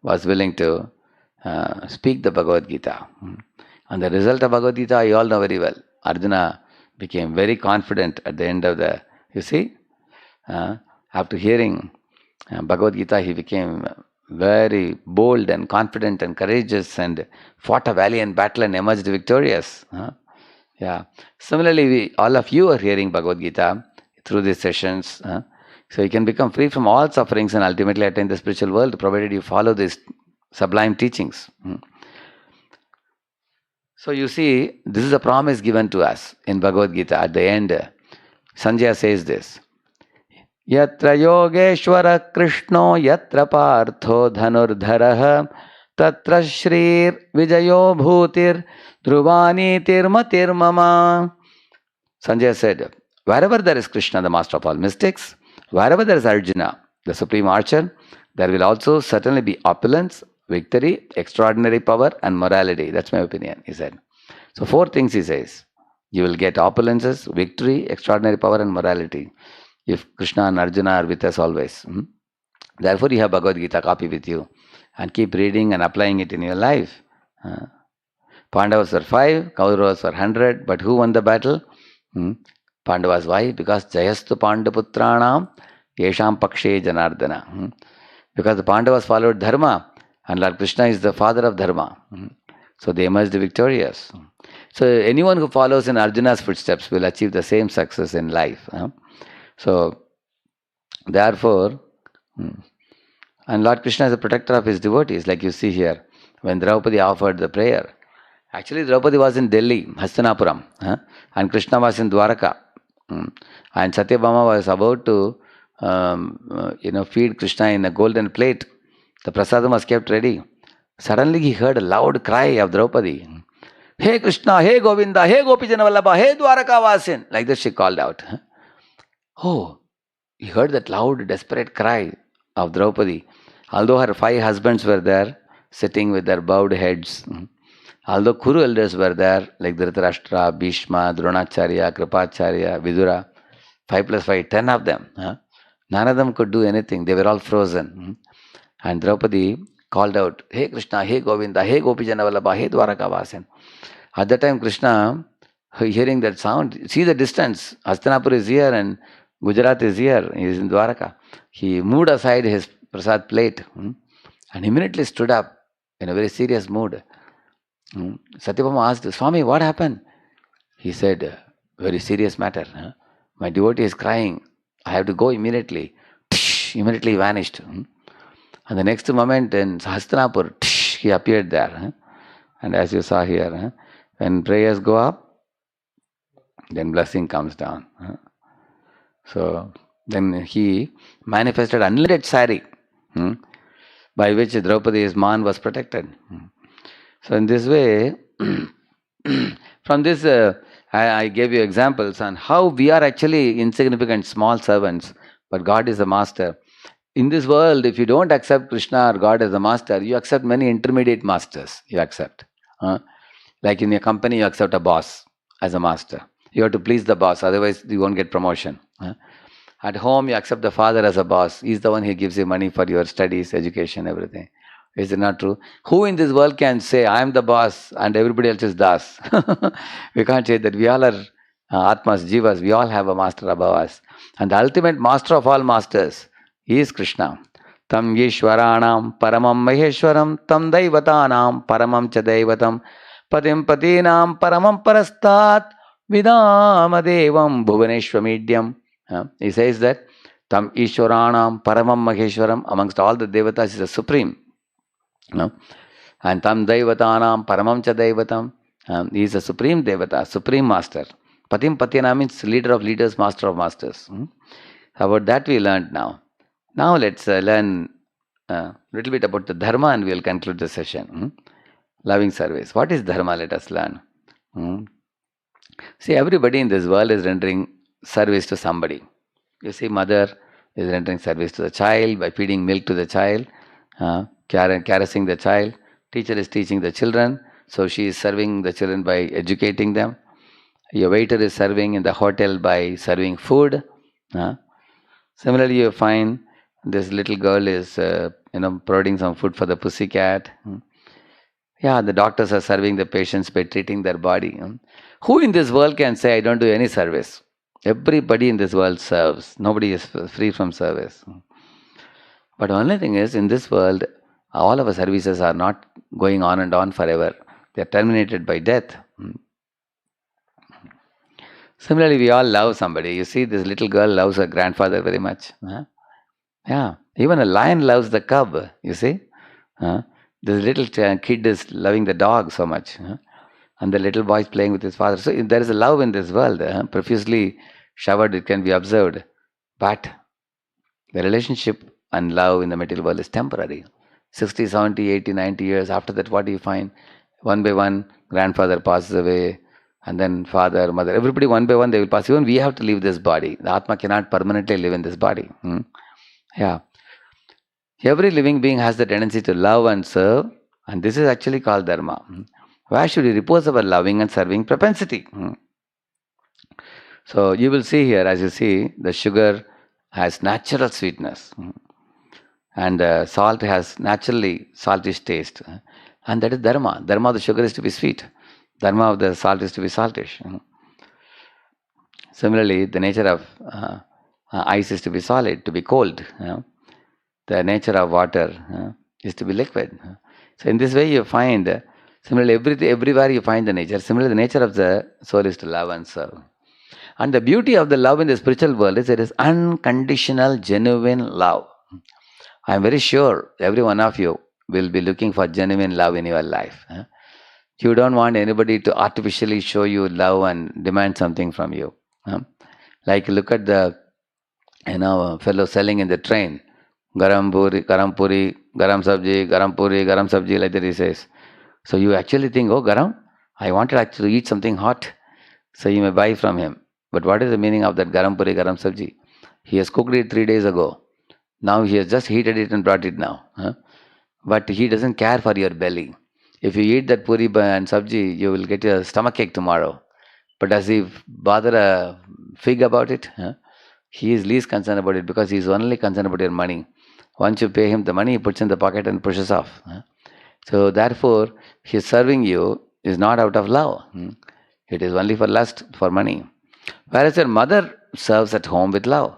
was willing to speak the Bhagavad Gita. And the result of Bhagavad Gita, you all know very well. Arjuna became very confident at the end of the, after hearing Bhagavad Gita, he became very bold and confident and courageous and fought a valiant battle and emerged victorious. Similarly, all of you are hearing Bhagavad Gita through these sessions. So you can become free from all sufferings and ultimately attain the spiritual world, provided you follow these sublime teachings. So you see, this is a promise given to us in Bhagavad Gita. At the end, Sanjaya says this: Yatra yogeshwara krishno yatra partho dhanurdharaha tatra shrir vijayo bhutir dhruvani tirmatir mama. Sanjaya said, wherever there is Krishna, the master of all mystics, wherever there is Arjuna, the supreme archer, there will also certainly be opulence, victory, extraordinary power, and morality. That's my opinion, he said. So 4 things he says. You will get opulences, victory, extraordinary power, and morality if Krishna and Arjuna are with us always. Therefore, you have Bhagavad Gita copy with you and keep reading and applying it in your life. Pandavas were 5, Kauravas were 100, but who won the battle? Pandavas. Why? Because Jayastu Pandaputranam Yesham Pakshe Janardana. Because the Pandavas followed Dharma, and Lord Krishna is the father of Dharma. So they emerged victorious. So anyone who follows in Arjuna's footsteps will achieve the same success in life. So therefore, and Lord Krishna is the protector of his devotees, like you see here. When Draupadi offered the prayer, actually Draupadi was in Delhi, Hastinapuram, and Krishna was in Dwaraka. And Satyabhama was about to feed Krishna in a golden plate. The prasadam was kept ready. Suddenly he heard a loud cry of Draupadi. Hey Krishna, hey Govinda, hey Gopijana Vallabha, hey Dwaraka Vasin. Like this she called out. Oh, he heard that loud, desperate cry of Draupadi. Although her 5 husbands were there, sitting with their bowed heads. Although Kuru elders were there, like Dhritarashtra, Bhishma, Dronacharya, Kripacharya, Vidura, 5 plus 5, 10 of them. None of them could do anything. They were all frozen. And Draupadi called out, hey Krishna, hey Govinda, hey Gopijana Vallabha, hey Dwaraka Vasin. At that time, Krishna, hearing that sound, see the distance. Hastinapur is here and Gujarat is here. He is in Dwaraka. He moved aside his prasad plate and immediately stood up in a very serious mood. Satyabhama asked, Swami, what happened? He said, very serious matter. My devotee is crying. I have to go immediately. Immediately vanished. And the next moment in Hastinapur, he appeared there. And as you saw here, when prayers go up, then blessing comes down. So then he manifested unlimited sari, by which Draupadi's man was protected. So in this way, from this, I gave you examples on how we are actually insignificant small servants, but God is the master. In this world, if you don't accept Krishna or God as the master, you accept many intermediate masters. You accept. Like in your company, you accept a boss as a master. You have to please the boss, otherwise you won't get promotion. At home, you accept the father as a boss. He's the one who gives you money for your studies, education, everything. Is it not true? Who in this world can say, I am the boss and everybody else is das? We can't say that. We all are Atmas, Jivas. We all have a master above us. And the ultimate master of all masters is Krishna. Tam Yeshwaranam Paramam Maheshwaram Tam Daivatanam Paramam Cha Daivatam Patim Patinam Paramam Parastat Vidama Devam Bhuvaneshwamidyam. He says that Tam Ishwaranam Paramam Maheshwaram, amongst all the devatas is the supreme. And Tam Daivatanam Paramam Cha Daivatam, he is the supreme devata, supreme master. Patim Patina means leader of leaders, master of masters. About that we learned now. Now let's learn a little bit about the dharma and we will conclude the session. Loving service. What is dharma? Let us learn. See, everybody in this world is rendering service to somebody. You see, mother is rendering service to the child by feeding milk to the child, caressing the child. Teacher is teaching the children, so she is serving the children by educating them. Your waiter is serving in the hotel by serving food. Similarly, you find this little girl is providing some food for the pussycat. The doctors are serving the patients by treating their body. Who in this world can say, I don't do any service? Everybody in this world serves. Nobody is free from service. But the only thing is, in this world, all our services are not going on and on forever. They are terminated by death. Similarly, we all love somebody. You see, this little girl loves her grandfather very much. Even a lion loves the cub, you see. This little kid is loving the dog so much. And the little boy is playing with his father. So there is a love in this world, profusely showered, it can be observed. But the relationship and love in the material world is temporary. 60, 70, 80, 90 years. After that, what do you find? One by one, grandfather passes away. And then father, mother, everybody one by one, they will pass. Even we have to leave this body. The Atma cannot permanently live in this body. Every living being has the tendency to love and serve. And this is actually called dharma. Where should we repose our loving and serving propensity? So you will see here, as you see, the sugar has natural sweetness. And salt has naturally saltish taste. And that is dharma. Dharma of the sugar is to be sweet. Dharma of the salt is to be saltish. Similarly, the nature of ice is to be solid, to be cold. The nature of water is to be liquid. So in this way you find, similarly everywhere you find the nature. Similarly, the nature of the soul is to love and serve. And the beauty of the love in the spiritual world is it is unconditional, genuine love. I am very sure every one of you will be looking for genuine love in your life. You don't want anybody to artificially show you love and demand something from you. Like look at the fellow selling in the train. Garam puri, garam sabji, garam puri, garam sabji, like that he says. So you actually think, oh garam, I wanted actually to eat something hot. So you may buy from him. But what is the meaning of that garam puri, garam sabji? He has cooked it 3 days ago. Now he has just heated it and brought it now. But he doesn't care for your belly. If you eat that puri and sabji, you will get a stomachache tomorrow. But does he bother a fig about it? He is least concerned about it because he is only concerned about your money. Once you pay him the money, he puts in the pocket and pushes off. So therefore, his serving you is not out of love. It is only for lust, for money. Whereas your mother serves at home with love.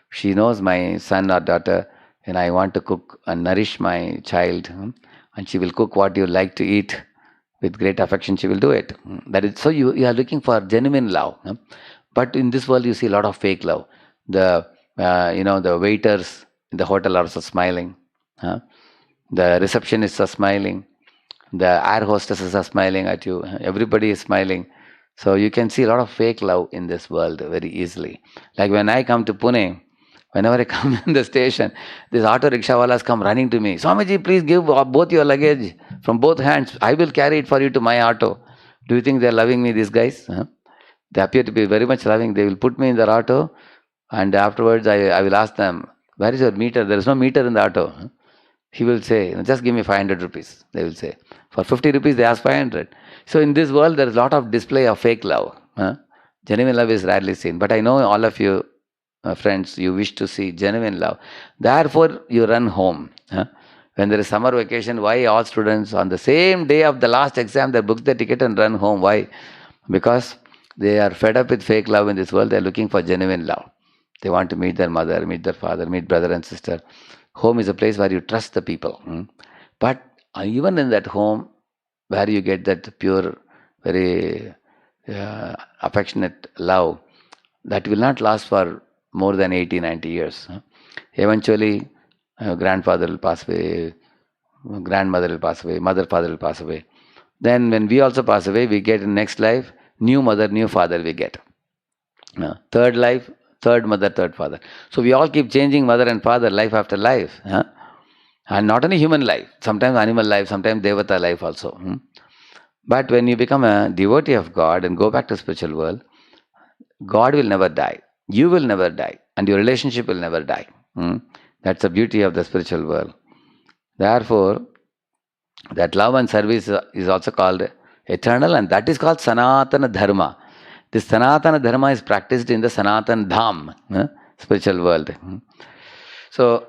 She knows my son or daughter, and I want to cook and nourish my child. And she will cook what you like to eat. With great affection, she will do it. That is, so you are looking for genuine love. But in this world, you see a lot of fake love. The waiters in the hotel are also smiling. The receptionists are smiling. The air hostesses are smiling at you. Everybody is smiling. So you can see a lot of fake love in this world very easily. Like when I come to Pune, whenever I come in the station, these auto rickshawalas come running to me. Swamiji, please give both your luggage from both hands. I will carry it for you to my auto. Do you think they're loving me, these guys? Huh? They appear to be very much loving. They will put me in their auto, and afterwards I will ask them, where is your meter? There is no meter in the auto. He will say, just give me 500 rupees. They will say. For 50 rupees, they ask 500. So in this world, there is a lot of display of fake love. Genuine love is rarely seen. But I know all of you, friends, you wish to see genuine love. Therefore, you run home. When there is summer vacation, why all students on the same day of the last exam, they book the ticket and run home? Why? Because they are fed up with fake love in this world. They are looking for genuine love. They want to meet their mother, meet their father, meet brother and sister. Home is a place where you trust the people. But even in that home, where you get that pure, very affectionate love, that will not last for more than 80, 90 years. Eventually, grandfather will pass away, grandmother will pass away, mother, father will pass away. Then when we also pass away, we get in next life, new mother, new father we get. Third life, third mother, third father. So we all keep changing mother and father life after life. And not only human life, sometimes animal life, sometimes devata life also. But when you become a devotee of God and go back to spiritual world, God will never die. You will never die. And your relationship will never die. That's the beauty of the spiritual world. Therefore, that love and service is also called eternal, and that is called Sanatana Dharma. This Sanatana Dharma is practiced in the Sanatana Dham, spiritual world. So,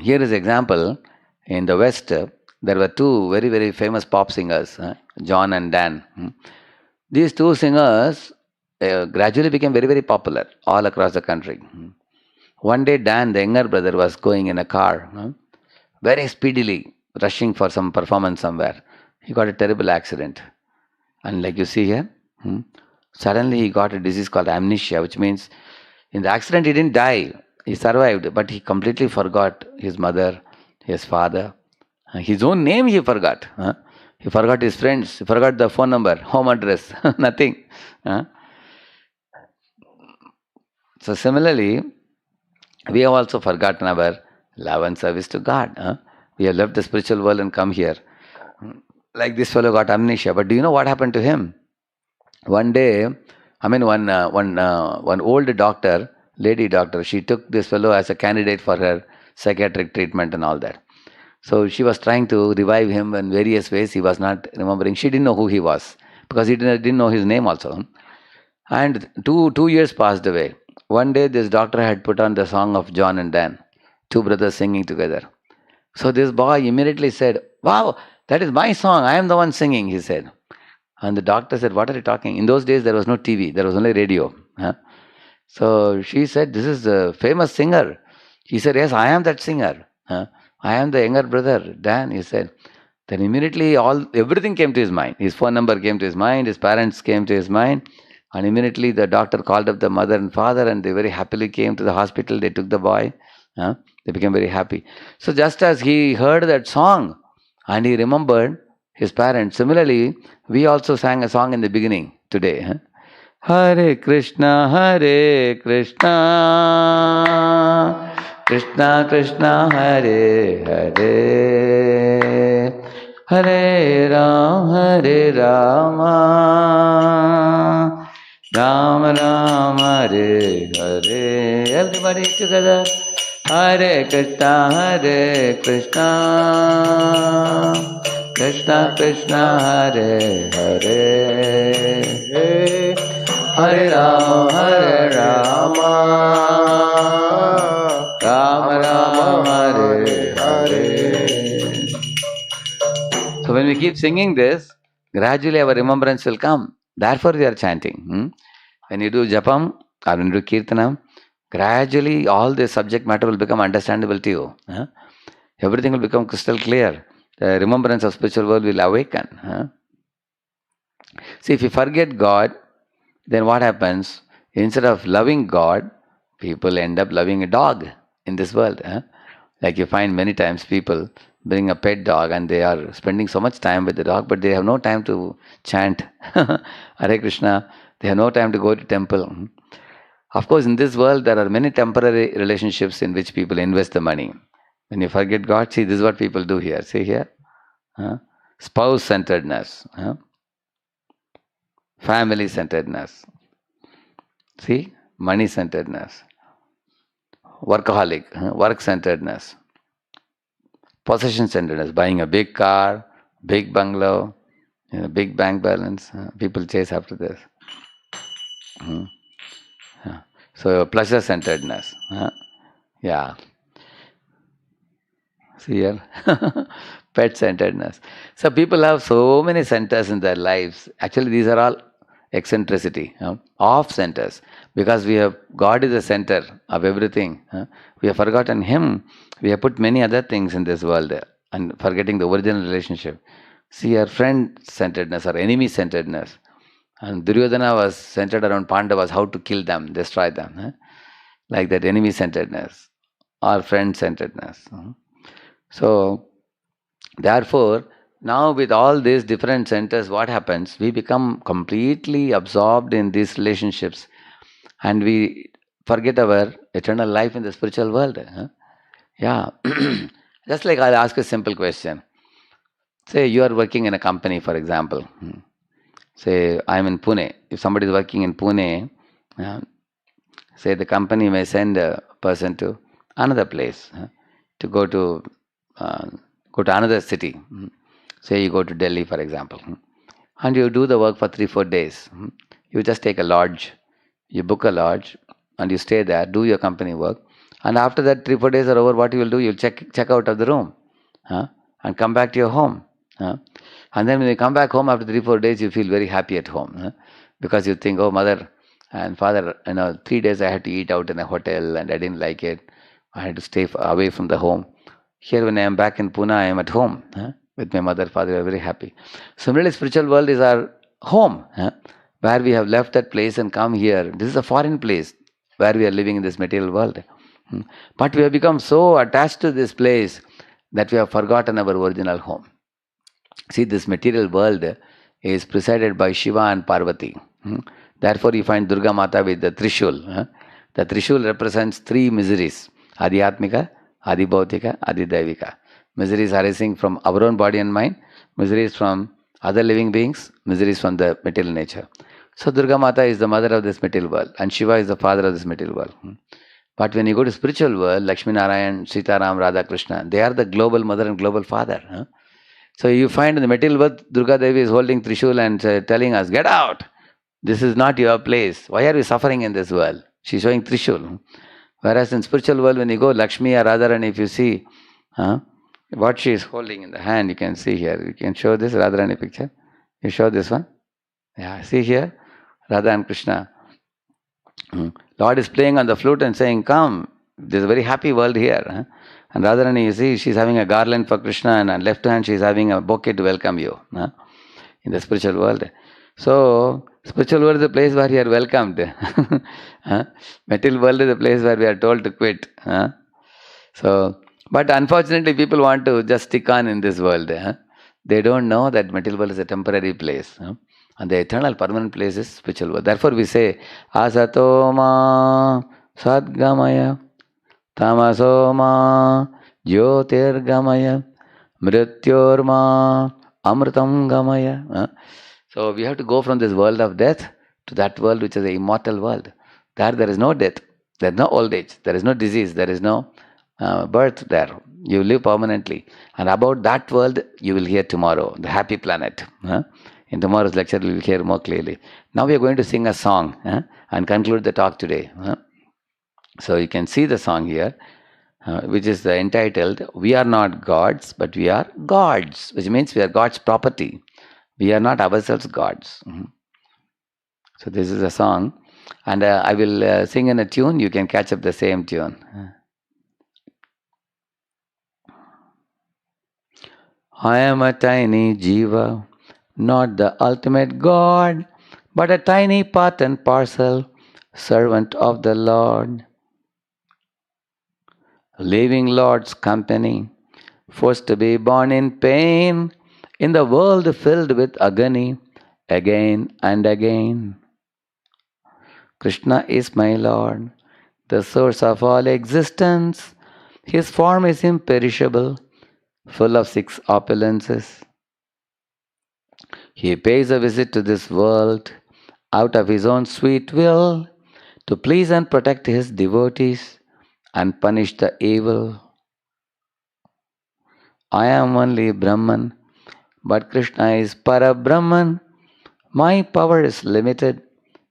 here is an example. In the West, there were two very, very famous pop singers, John and Dan. These two singers gradually became very, very popular all across the country. One day, Dan, the younger brother, was going in a car, very speedily, rushing for some performance somewhere. He got a terrible accident. And like you see here, suddenly he got a disease called amnesia, which means in the accident he didn't die. He survived, but he completely forgot his mother, his father. His own name he forgot. He forgot his friends. He forgot the phone number, home address, nothing. So similarly, we have also forgotten our love and service to God. We have left the spiritual world and come here. Like this fellow got amnesia. But do you know what happened to him? One day, one old doctor, lady doctor, she took this fellow as a candidate for her psychiatric treatment and all that. So she was trying to revive him in various ways. He was not remembering. She didn't know who he was because he didn't know his name also. And two years passed away. One day this doctor had put on the song of John and Dan, two brothers singing together. So this boy immediately said, "Wow, that is my song. I am the one singing," he said. And the doctor said, "What are you talking?" In those days there was no TV, there was only radio. So she said, "This is a famous singer." He said, "Yes, I am that singer. I am the younger brother, Dan," he said. Then immediately everything came to his mind. His phone number came to his mind, his parents came to his mind. And immediately the doctor called up the mother and father, and they very happily came to the hospital. They took the boy. They became very happy. So just as he heard that song and he remembered his parents, similarly, we also sang a song in the beginning today. Hare Krishna, Krishna Krishna, Hare Hare, Hare Rama, Ram Ram, Hare Hare. Everybody together. Hare Krishna, Krishna Krishna, Hare Hare, Hare Rama, Ram Ram, Hare Hare. So when we keep singing this, gradually our remembrance will come. Therefore we are chanting. When you do japam or when you do kirtanam, gradually all the subject matter will become understandable to you. Everything will become crystal clear. The remembrance of spiritual world will awaken. See, if you forget God, then what happens? Instead of loving God, people end up loving a dog in this world. Like you find many times people, bring a pet dog and they are spending so much time with the dog, but they have no time to chant Hare Krishna. They have no time to go to temple. Of course, in this world, there are many temporary relationships in which people invest the money. When you forget God, see, this is what people do here. See here. Spouse-centeredness. Family-centeredness. See? Money-centeredness. Workaholic. Work-centeredness. Possession-centeredness. Buying a big car, big bungalow, big bank balance. People chase after this. So pleasure-centeredness. Yeah. See here. Pet-centeredness. So people have so many centers in their lives. Actually, these are all eccentricity, off centers. Because we have God is the center of everything. We have forgotten Him. We have put many other things in this world and forgetting the original relationship. See here, friend-centeredness or enemy-centeredness. And Duryodhana was centered around Pandavas, how to kill them, destroy them. Like that enemy-centeredness or friend-centeredness. So, therefore, now with all these different centers, what happens? We become completely absorbed in these relationships and we forget our eternal life in the spiritual world. Yeah. Just like I'll ask a simple question. Say you are working in a company, for example. Say I'm in Pune. If somebody is working in Pune, say the company may send a person to another place to go to another city. Say you go to Delhi, for example, and you do the work for 3-4 days. You just take a lodge, you book a lodge, and you stay there, do your company work. And after that 3-4 days are over, what you will do? You'll check out of the room, and come back to your home. And then when you come back home after 3-4 days, you feel very happy at home, because you think, oh, mother and father, 3 days I had to eat out in a hotel and I didn't like it. I had to stay away from the home. Here, when I am back in Pune, I am at home with my mother, father. We are very happy. Similarly, spiritual world is our home, where we have left that place and come here. This is a foreign place where we are living in this material world. But we have become so attached to this place that we have forgotten our original home. See, this material world is presided by Shiva and Parvati. Therefore, you find Durga Mata with the Trishul. The Trishul represents 3 miseries: Adhyatmika, Adhibhautika, Adhidaivika. Miseries arising from our own body and mind, miseries from other living beings, miseries from the material nature. So Durga Mata is the mother of this material world and Shiva is the father of this material world. But when you go to spiritual world, Lakshmi Narayan, Sita Ram, Radha Krishna, they are the global mother and global father. So you find in the material world, Durga Devi is holding Trishul and telling us, get out! This is not your place. Why are you suffering in this world? She is showing Trishul. Whereas in spiritual world, when you go, Lakshmi or Radharani, if you see what she is holding in the hand, you can see here. You can show this Radharani picture. You show this one. Yeah, see here, Radha and Krishna. Lord is playing on the flute and saying, come, there's a very happy world here. And Radharani, you see, she's having a garland for Krishna and on left hand she's having a bouquet to welcome you in the spiritual world. So, spiritual world is a place where you are welcomed. Material world is a place where we are told to quit. So, but unfortunately people want to just stick on in this world. They don't know that material world is a temporary place. And the eternal permanent place is spiritual world. Therefore we say, Asato ma sadgamaya, tamaso ma jyotirgamaya, mrityor ma amritam gamaya. So we have to go from this world of death to that world which is the immortal world. There is no death, there is no old age, there is no disease, there is no birth there. You live permanently. And about that world you will hear tomorrow, the happy planet. In tomorrow's lecture we will hear more clearly. Now we are going to sing a song and conclude the talk today. So you can see the song here, which is entitled, We Are Not Gods, but We Are Gods, which means we are God's property. We are not ourselves gods. So this is a song, and I will sing in a tune. You can catch up the same tune. I am a tiny jiva, not the ultimate God, but a tiny part and parcel, servant of the Lord. Leaving Lord's company forced to be born in pain, in the world filled with agony, again and again. Krishna is my Lord, the source of all existence. His form is imperishable, full of six opulences. He pays a visit to this world out of his own sweet will to please and protect his devotees and punish the evil. I am only Brahman, but Krishna is Parabrahman. My power is limited,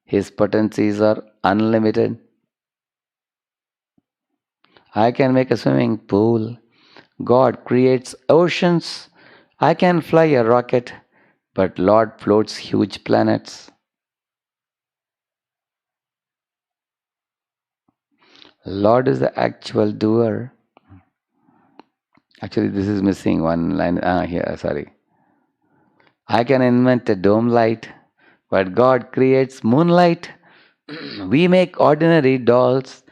his potencies are unlimited. I can make a swimming pool. God creates oceans. I can fly a rocket, but Lord floats huge planets. Lord is the actual doer. Actually, this is missing one line. Here, sorry. I can invent a dome light, but God creates moonlight. We make ordinary dolls,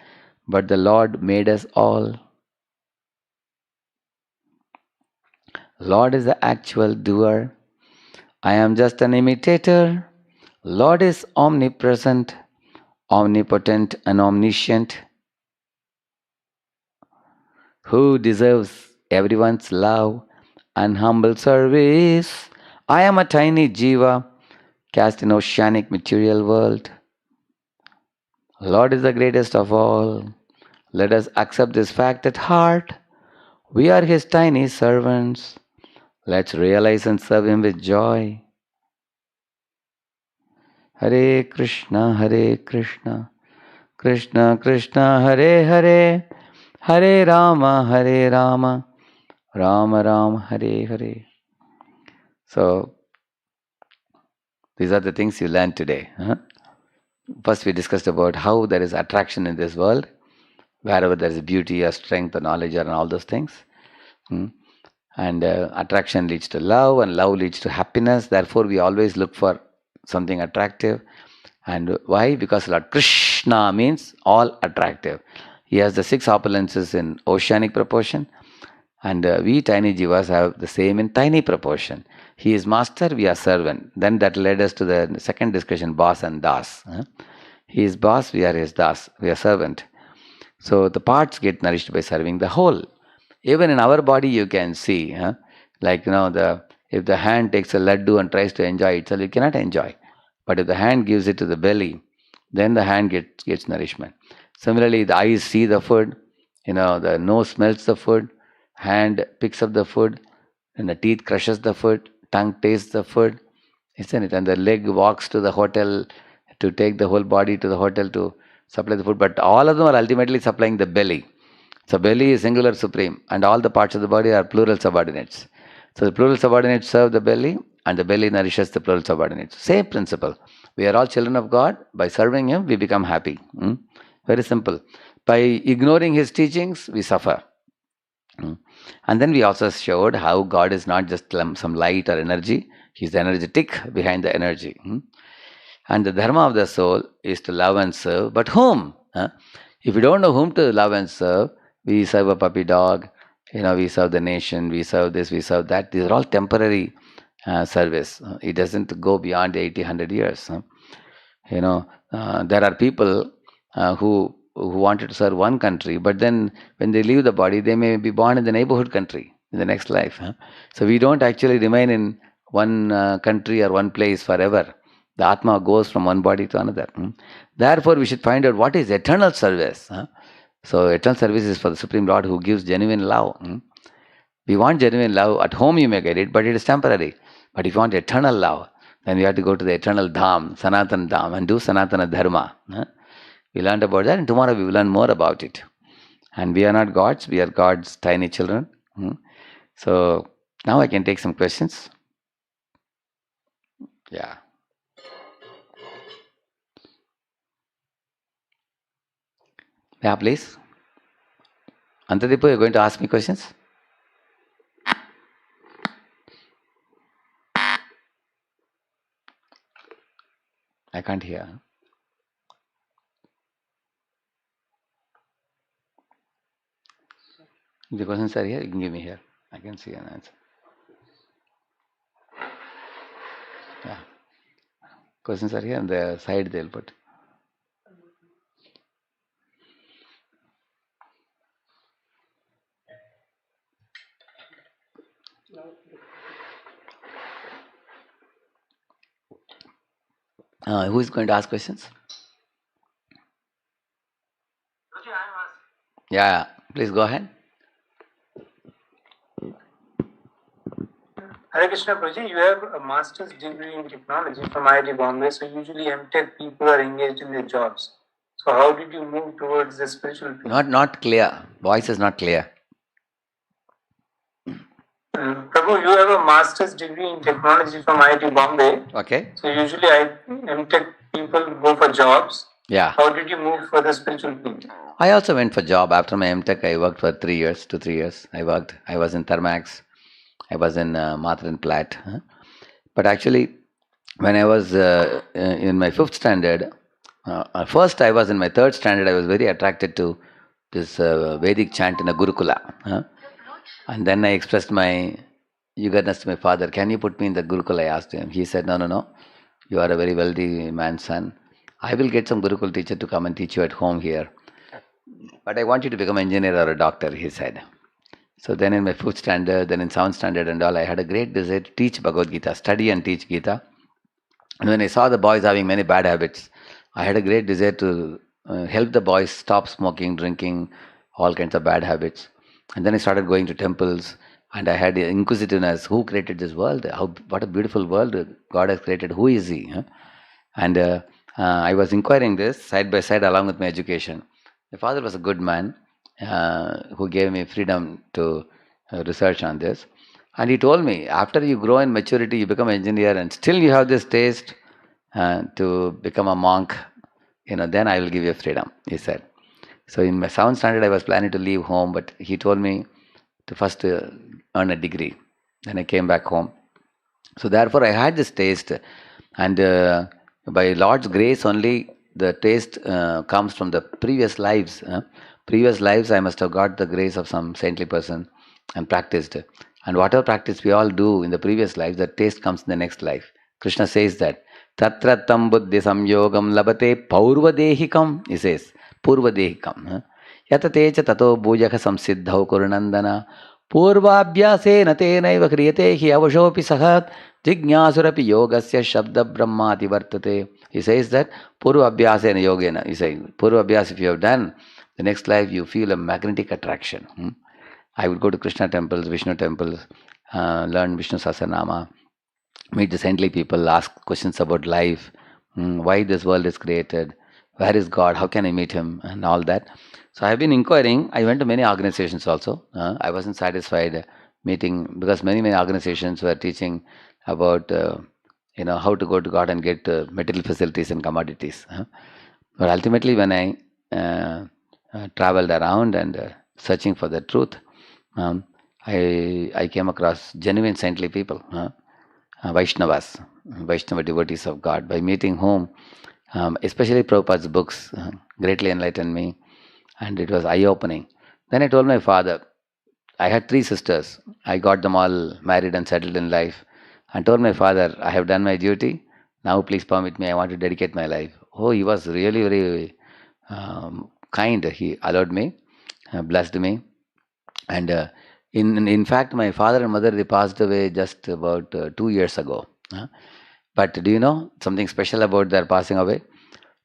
but the Lord made us all. Lord is the actual doer. I am just an imitator. Lord is omnipresent, omnipotent, and omniscient. Who deserves everyone's love and humble service? I am a tiny jiva cast in oceanic material world. Lord is the greatest of all. Let us accept this fact at heart. We are His tiny servants. Let's realize and serve Him with joy. Hare Krishna, Krishna Krishna, Hare Hare, Hare Rama, Rama Rama, Hare Hare. So, these are the things you learned today. First, we discussed about how there is attraction in this world, wherever there is beauty or strength or knowledge and all those things. And attraction leads to love, and love leads to happiness. Therefore, we always look for something attractive. And why? Because Lord Krishna means all attractive. He has the six opulences in oceanic proportion, and we tiny jivas have the same in tiny proportion. He is master, we are servant. Then that led us to the second discussion, boss and das. He is boss, we are his das, we are servant. So the parts get nourished by serving the whole. Even in our body you can see, like if the hand takes a laddu and tries to enjoy itself, you cannot enjoy. But if the hand gives it to the belly, then the hand gets nourishment. Similarly, the eyes see the food, the nose smells the food, hand picks up the food, and the teeth crushes the food, tongue tastes the food, isn't it? And the leg walks to the hotel to take the whole body to the hotel to supply the food. But all of them are ultimately supplying the belly. So belly is singular supreme, and all the parts of the body are plural subordinates. So the plural subordinates serve the belly, and the belly nourishes the plural subordinates. Same principle. We are all children of God. By serving Him, we become happy. Very simple. By ignoring His teachings, we suffer. And then we also showed how God is not just some light or energy. He's energetic behind the energy. And the dharma of the soul is to love and serve. But whom? If you don't know whom to love and serve, we serve a puppy dog, we serve the nation, we serve this, we serve that. These are all temporary service. It doesn't go beyond 80, 100 years. There are people who wanted to serve one country, but then when they leave the body, they may be born in the neighborhood country in the next life. So we don't actually remain in one country or one place forever. The Atma goes from one body to another. Therefore, we should find out what is eternal service. So eternal service is for the Supreme Lord who gives genuine love. We want genuine love. At home you may get it, but it is temporary. But if you want eternal love, then we have to go to the eternal Dham, Sanatana Dham, and do Sanatana Dharma. We learned about that, and tomorrow we will learn more about it. And we are not gods, we are God's tiny children. So now I can take some questions. Yeah. Yeah, please. Antadipo, you're going to ask me questions? I can't hear. If the questions are here, you can give me here. I can see an answer. Yeah. Questions are here on the side they'll put. Who is going to ask questions? Yeah, please go ahead. Hare Krishna Prabhuji, you have a master's degree in technology from IIT Bombay, so usually MTech people are engaged in their jobs. So how did you move towards the spiritual field? Not clear. Voice is not clear. Prabhu, you have a master's degree in technology from IIT Bombay. Okay. So usually MTech people go for jobs. Yeah. How did you move for the spiritual field? I also went for job. After my MTech, I worked for 3 years, 2-3 years. I worked. I was in Thermax. I was in Mathur & Platt. But actually, when I was in my 5th standard, first I was in my 3rd standard, I was very attracted to this Vedic chant in a Gurukula. And then I expressed my eagerness to my father. Can you put me in the Gurukula? I asked him. He said, no. You are a very wealthy man's son. I will get some Gurukul teacher to come and teach you at home here. But I want you to become an engineer or a doctor, he said. So then in my 5th standard, then in 7th standard and all, I had a great desire to teach Bhagavad Gita, study and teach Gita. And when I saw the boys having many bad habits, I had a great desire to help the boys stop smoking, drinking, all kinds of bad habits. And then I started going to temples, and I had inquisitiveness. Who created this world? What a beautiful world God has created. Who is He? And I was inquiring this side by side along with my education. My father was a good man who gave me freedom to research on this. And he told me, after you grow in maturity, you become an engineer, and still you have this taste to become a monk, then I will give you freedom, he said. So in my 7th standard, I was planning to leave home, but he told me to first earn a degree. Then I came back home. So therefore, I had this taste, and by Lord's grace only, the taste comes from the previous lives. Previous lives, I must have got the grace of some saintly person and practiced. And whatever practice we all do in the previous life, the taste comes in the next life. Krishna says that, Tatra tam buddhi samyogam labate paurvadehikam, he says, purvadehikam. Yatatecha tato bhujaka samsiddhau kurunandana purvabhyasena tenaiva kriyate hi avashopi sahat jignasurapi yogasya shabda brahmati vartate. He says that purvabhyasena yogena. He says, purvabhyas if you have done, the next life you feel a magnetic attraction. I would go to Krishna temples, Vishnu temples, learn Vishnu Sahasranama, meet the saintly people, ask questions about life, why this world is created, where is God, how can I meet Him, and all that. So I have been inquiring. I went to many organizations also. I wasn't satisfied meeting, because many organizations were teaching about how to go to God and get material facilities and commodities. But ultimately, when I traveled around and searching for the truth, I came across genuine saintly people, Vaishnavas, Vaishnava devotees of God, by meeting whom, especially Prabhupada's books, greatly enlightened me, and it was eye-opening. Then I told my father, I had 3 sisters. I got them all married and settled in life, and told my father, I have done my duty, now please permit me, I want to dedicate my life. Oh, he was really very kind. He allowed me, blessed me. And in fact, my father and mother, they passed away just about 2 years ago. But do you know something special about their passing away?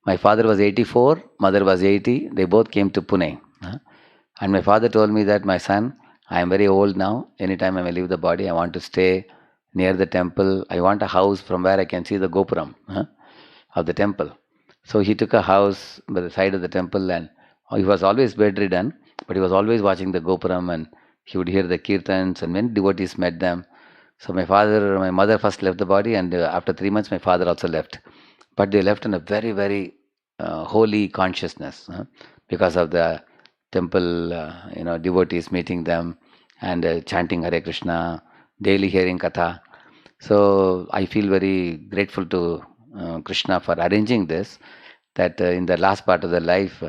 My father was 84, mother was 80. They both came to Pune. And my father told me that, my son, I am very old now. Anytime I may leave the body, I want to stay near the temple. I want a house from where I can see the Gopuram of the temple. So he took a house by the side of the temple, and he was always bedridden, but he was always watching the Gopuram, and he would hear the kirtans, and many devotees met them. So my mother first left the body, and after 3 months, my father also left. But they left in a very, very holy consciousness because of the temple, devotees meeting them and chanting Hare Krishna, daily hearing Katha. So I feel very grateful to Krishna for arranging this, that in the last part of their life,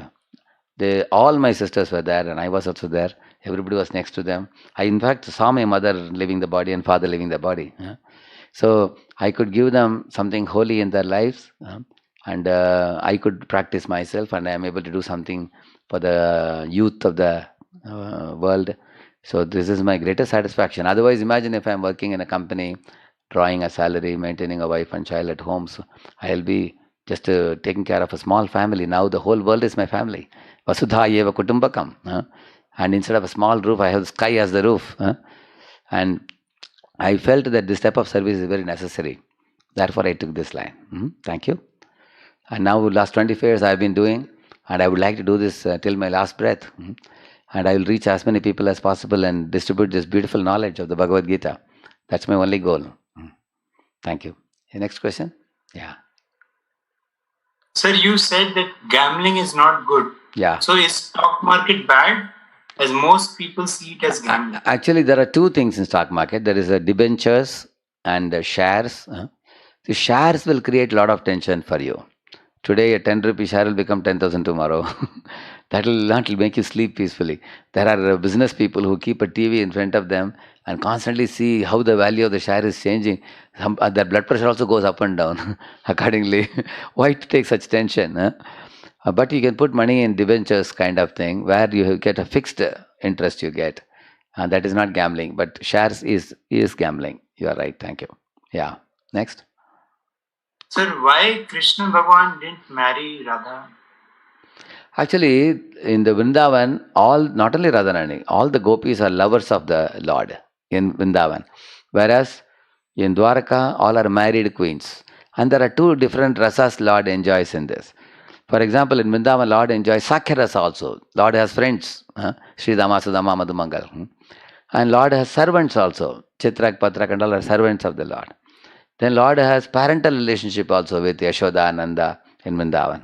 all my sisters were there, and I was also there. Everybody was next to them. I, in fact, saw my mother leaving the body and father leaving the body. So I could give them something holy in their lives, and I could practice myself, and I am able to do something for the youth of the world. So this is my greatest satisfaction. Otherwise, imagine if I'm working in a company, drawing a salary, maintaining a wife and child at home. So I'll be just taking care of a small family. Now the whole world is my family. Vasudha eva kutumbakam. And instead of a small roof, I have the sky as the roof. And I felt that this type of service is very necessary. Therefore, I took this line. Thank you. And now, last 25 years I've been doing, and I would like to do this till my last breath. And I will reach as many people as possible and distribute this beautiful knowledge of the Bhagavad Gita. That's my only goal. Thank you. Next question? Yeah. Sir, you said that gambling is not good. Yeah. So is stock market bad? As most people see it as gambling. Actually, there are two things in stock market. There is a debentures and shares. The shares will create a lot of tension for you. Today, a 10 rupee share will become 10,000 tomorrow. That will not make you sleep peacefully. There are business people who keep a TV in front of them and constantly see how the value of the share is changing. Their blood pressure also goes up and down accordingly. Why to take such tension? But you can put money in debentures kind of thing where you get a fixed interest you get. That is not gambling, but shares is gambling. You are right. Thank you. Yeah. Next. Sir, why Krishna Bhagavan didn't marry Radha? Actually, in the Vrindavan, not only Radharani, all the gopis are lovers of the Lord in Vrindavan. Whereas in Dwaraka, all are married queens. And there are two different rasas Lord enjoys in this. For example, in Vrindavan, Lord enjoys Sakhya rasa also. Lord has friends, Sri Dama, Sudama, Madhumangal. And Lord has servants also. Chitrak, Patrak and all are servants of the Lord. Then Lord has parental relationship also with Yashoda, Nanda in Vrindavan.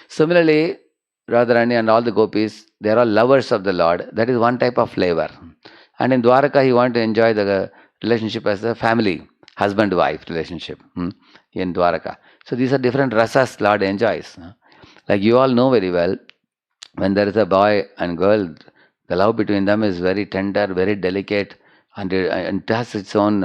Similarly, Radharani and all the gopis, they are all lovers of the Lord. That is one type of flavor. And in Dwaraka, he wants to enjoy the relationship as a family, husband-wife relationship in Dwaraka. So these are different rasas Lord enjoys. Like you all know very well, when there is a boy and girl, the love between them is very tender, very delicate, and it has its own,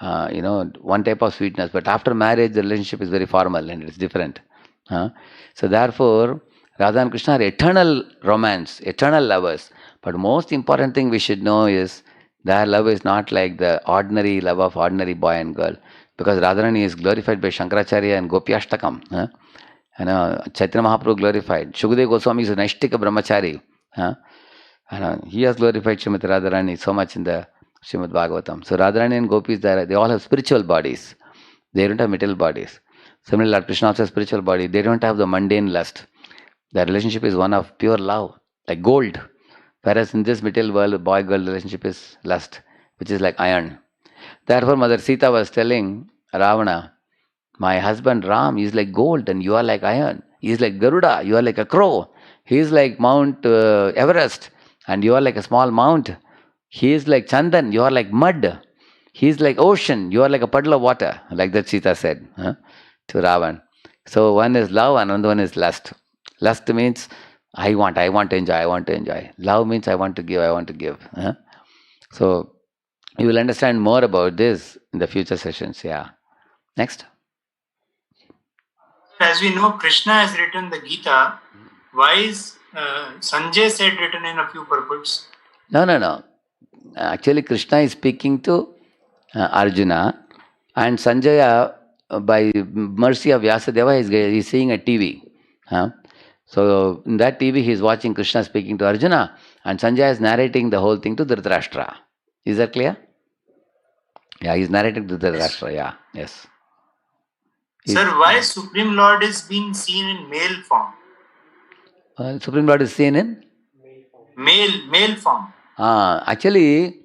one type of sweetness. But after marriage, the relationship is very formal and it's different. So therefore, Radha and Krishna are eternal romance, eternal lovers. But most important thing we should know is their love is not like the ordinary love of ordinary boy and girl. Because Radharani is glorified by Shankaracharya and Gopi Ashtakam. Chaitanya Mahaprabhu glorified. Shukadeva Goswami is a Naishtika Brahmachari. He has glorified Srimati Radharani so much in the Srimad Bhagavatam. So Radharani and Gopis, they all have spiritual bodies. They don't have material bodies. Similarly, Lord Krishna also has spiritual body. They don't have the mundane lust. Their relationship is one of pure love, like gold. Whereas in this material world, boy-girl relationship is lust, which is like iron. Therefore, Mother Sita was telling Ravana, my husband Ram is like gold and you are like iron. He is like Garuda, you are like a crow. He is like Mount Everest and you are like a small mount. He is like Chandan, you are like mud. He is like ocean, you are like a puddle of water. Like that Sita said to Ravan. So one is love and another one is lust. Lust means I want to enjoy. Love means I want to give. So you will understand more about this in the future sessions. Yeah. Next. As we know, Krishna has written the Gita. Why is Sanjay said written in a few purports? No. Actually, Krishna is speaking to Arjuna, and Sanjaya, by mercy of Vyasadeva, is seeing a TV. So in that TV, he is watching Krishna speaking to Arjuna, and Sanjaya is narrating the whole thing to Dhritarashtra. Is that clear? Yeah, he is narrating to Dhritarashtra. Yeah, yes. Sir, why Supreme Lord is being seen in male form? Supreme Lord is seen in? Male form. Actually,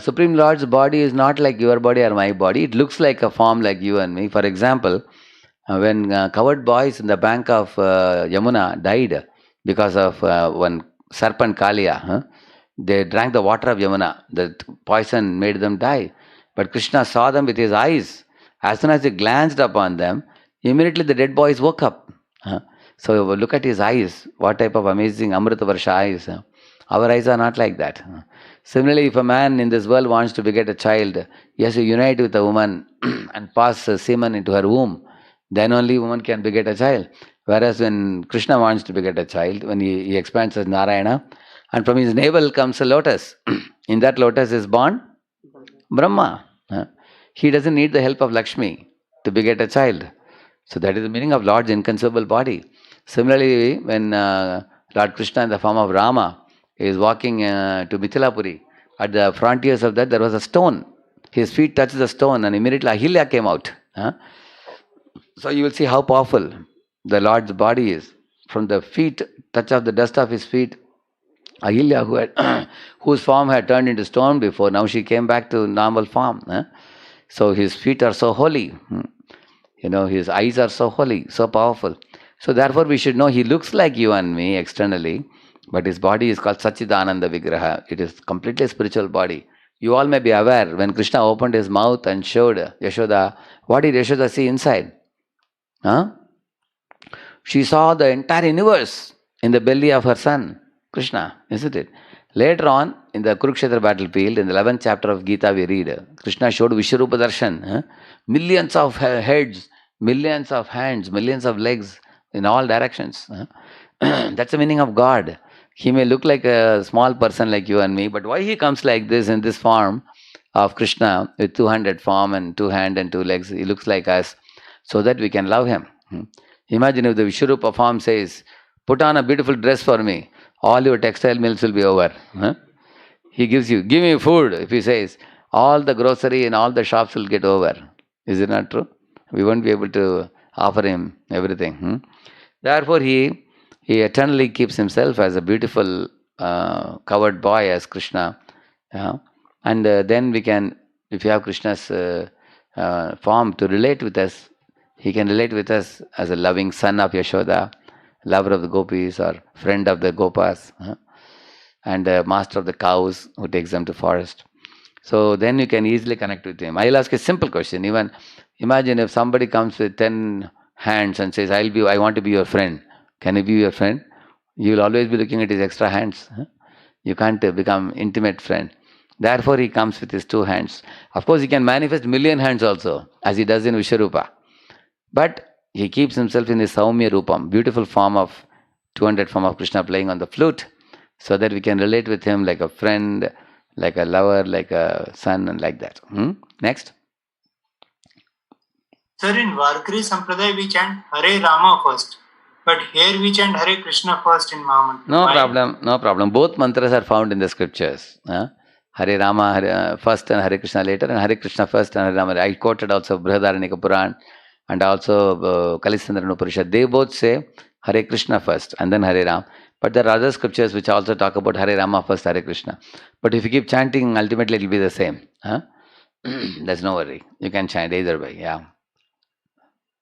Supreme Lord's body is not like your body or my body. It looks like a form like you and me. For example, when cowherd boys in the bank of Yamuna died because of one serpent Kaliya, they drank the water of Yamuna. The poison made them die. But Krishna saw them with his eyes. As soon as he glanced upon them, immediately the dead boys woke up. So look at his eyes. What type of amazing Amrita Varsha eyes. Our eyes are not like that. Similarly, if a man in this world wants to beget a child, he has to unite with a woman and pass semen into her womb. Then only woman can beget a child. Whereas when Krishna wants to beget a child, when he expands as Narayana, and from his navel comes a lotus. In that lotus is born Brahma. He doesn't need the help of Lakshmi to beget a child. So that is the meaning of Lord's inconceivable body. Similarly, when Lord Krishna in the form of Rama is walking to Mithilapuri, at the frontiers of that there was a stone. His feet touched the stone and immediately Ahilya came out. So you will see how powerful the Lord's body is. From the feet, touch of the dust of his feet, Ahilya, whose form had turned into stone before, now she came back to normal form. So his feet are so holy. His eyes are so holy, so powerful. So therefore we should know he looks like you and me externally, but his body is called Satchidananda Vigraha. It is completely spiritual body. You all may be aware, when Krishna opened his mouth and showed Yashoda, what did Yashoda see inside? She saw the entire universe in the belly of her son, Krishna, isn't it? Later on, in the Kurukshetra battlefield, in the 11th chapter of Gita, we read, Krishna showed Vishwarupa Darshan, millions of heads, millions of hands, millions of legs in all directions. That's the meaning of God. He may look like a small person like you and me, but why he comes like this in this form of Krishna with 200 form and 2 hands and 2 legs? He looks like us so that we can love him. Imagine if the Vishwarupa form says, put on a beautiful dress for me, all your textile mills will be over. He gives you, give me food. If he says, all the grocery and all the shops will get over. Is it not true? We won't be able to offer him everything. Therefore, he eternally keeps himself as a beautiful covered boy as Krishna. And then we can, if you have Krishna's form to relate with us, he can relate with us as a loving son of Yashoda, lover of the gopis or friend of the gopas, and master of the cows who takes them to forest. So then you can easily connect with him. I'll ask a simple question. Even imagine if somebody comes with 10 hands and says, I want to be your friend. Can he be your friend? You will always be looking at his extra hands. You can't become intimate friend. Therefore, he comes with his 2 hands. Of course, he can manifest million hands also, as he does in Vishwarupa. But he keeps himself in his Saumya Rupam, beautiful form of 200 form of Krishna playing on the flute, so that we can relate with him like a friend, like a lover, like a son, and like that. Next. Sir, in Varkari Sampradaya we chant Hare Rama first, but here we chant Hare Krishna first in Mahamantra. No problem. Both mantras are found in the scriptures. Hare Rama first and Hare Krishna later, and Hare Krishna first and Hare Rama. I quoted also Brihadaranyaka Puran and also Kalisandran Upanishad. They both say Hare Krishna first and then Hare Ram. But there are other scriptures which also talk about Hare Rama first, Hare Krishna. But if you keep chanting, ultimately it will be the same. There's no worry. You can chant either way. Yeah.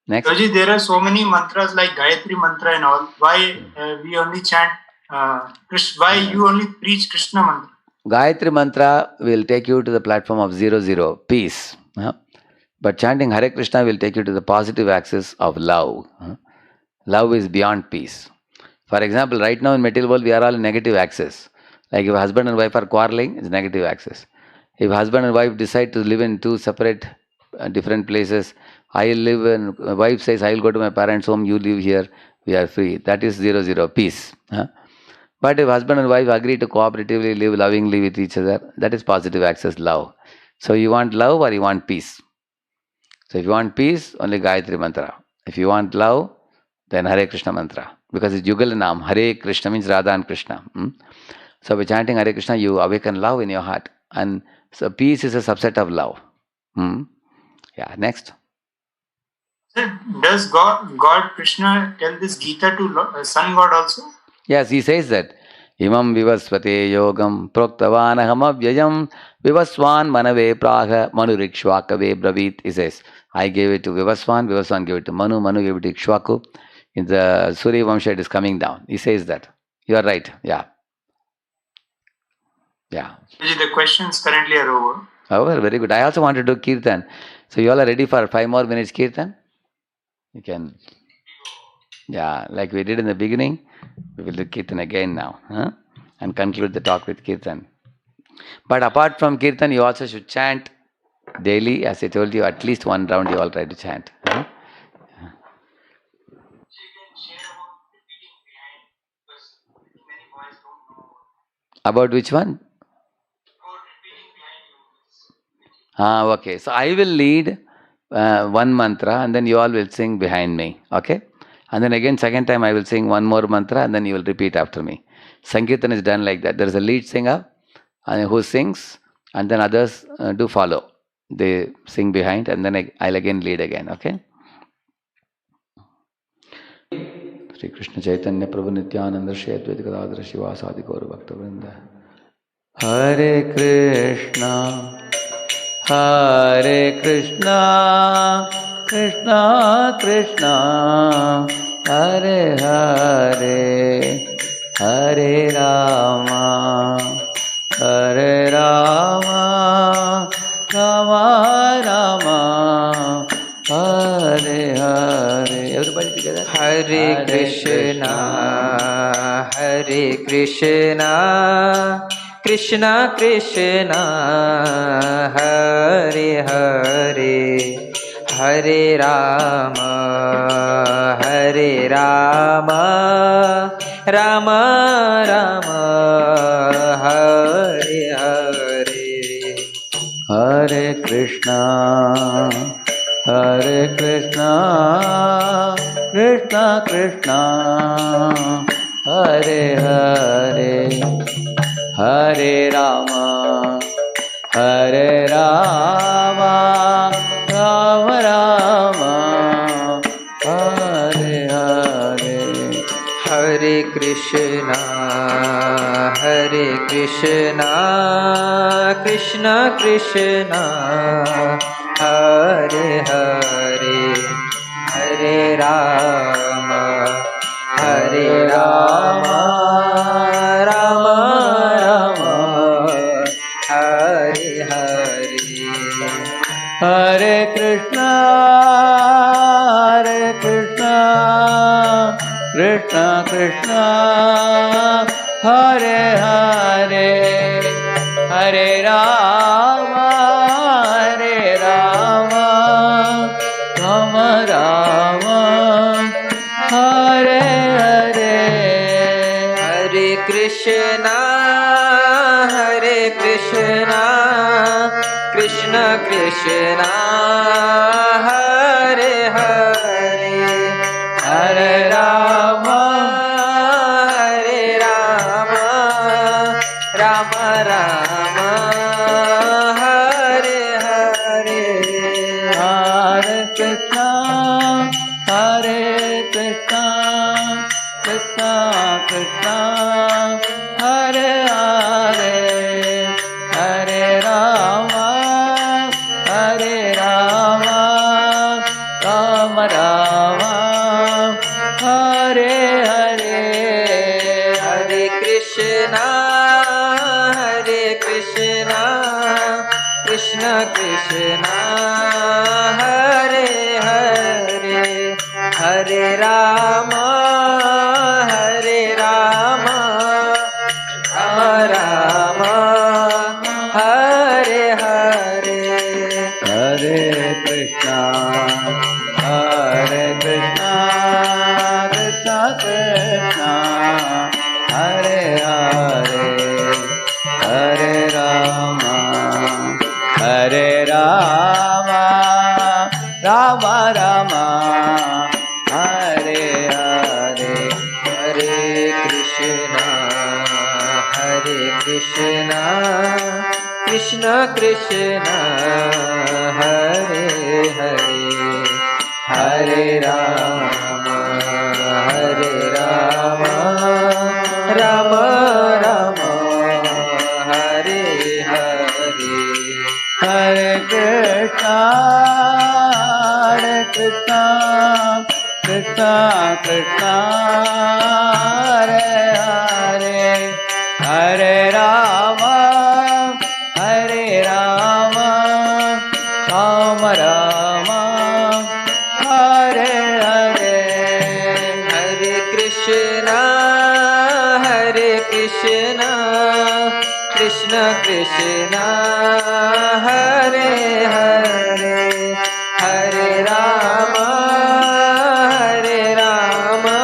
Next. Raji, there are so many mantras like Gayatri mantra and all. Why we only chant why you only preach Krishna mantra? Gayatri mantra will take you to the platform of 00, peace. But chanting Hare Krishna will take you to the positive axis of love. Love is beyond peace. For example, right now in material world, we are all in negative axis. Like if husband and wife are quarreling, it's negative axis. If husband and wife decide to live in 2 separate, different places, I live and wife says, I will go to my parents' home, you live here, we are free. That is 00, peace. But if husband and wife agree to cooperatively live lovingly with each other, that is positive axis, love. So you want love or you want peace? So if you want peace, only Gayatri mantra. If you want love, then Hare Krishna mantra. Because it's Yugal Naam. Hare Krishna means Radha and Krishna. So by chanting Hare Krishna, you awaken love in your heart. And so peace is a subset of love. Yeah, next. Sir, does God Krishna tell this Gita to Sun God also? Yes, he says that. Imam vivasvate yogam proktavanaham avyayam vivaswan manave praha manurikshvakave bravit. He says, I gave it to Vivaswan, Vivaswan gave it to Manu, Manu gave it to Ikshvaku. In the Surya Vamsha it is coming down. He says that. You are right. Yeah. Yeah. The questions currently are over. Over, very good. I also want to do Kirtan. So you all are ready for 5 more minutes Kirtan? You can. Yeah, like we did in the beginning, we will do Kirtan again now. and conclude the talk with Kirtan. But apart from Kirtan, you also should chant daily. As I told you, at least one round you all try to chant. About which one? Okay. So I will lead one mantra and then you all will sing behind me. Okay? And then again, second time I will sing one more mantra and then you will repeat after me. Sankirtan is done like that. There is a lead singer who sings and then others do follow. They sing behind and then I'll again lead again. Okay? Sri Krishna Chaitanya Prabhu Nityananda Shri Advaita Gadadhara Shivasadi Gaura Bhakta Vrinda. Hare Krishna, Hare Krishna, Krishna Krishna, Hare Hare, Hare Rama, Hare Rama, Rama Rama, Hare Hare. Everybody together. Hare Krishna, Hare Krishna, Krishna Krishna, Hare Hare, Hare Rama, Hare Rama, Rama Rama, Hare Hare. Hare Krishna, Hare Krishna, Krishna Krishna, Hare Hare, Hare Rama, Hare Rama, Rama Rama, Hare Hare. Hare Krishna, Hare Krishna, Krishna Krishna, Hare Hare, Hare Rama, Hare Rama, Rama Rama, Hare Hare. Hare Krishna, Hare Krishna, Krishna Krishna, Hare Hare, Hare Rama, Hare Rama, Rama Rama, Hare Hare. Hare Krishna, Hare Krishna, Krishna Krishna, Hare Hare, Hare Rama, Hare Rama, Rama Rama, Hare Hare. Hare Krishna, Hare Krishna, Krishna Krishna, Hare Hare, Hare Rama, Hare Rama, Rama Rama, Hare Hare. Hare Krishna, Hare Krishna, Krishna Krishna, Hare Hare, Hare Rama, Hare Rama, Rama Rama, Hare Hare. Hare Krishna, Hare Krishna, Krishna Krishna, Hare Hare, Hare Rama, Hare Rama, Rama Rama, Hare Hare. Hare Krishna, Hare Krishna, Krishna Krishna, Hare Hare, Hare Rama, Hare Rama, Rama Rama, Hare Hare. Hare Krishna, Hare Krishna, Krishna Krishna, Hare Hare, Hare Rama, Hare Rama, Rama Rama, Hare Hare. Hare Krishna, Hare Krishna, Krishna Krishna Krishna Hare Hare Hare Rama Hare Rama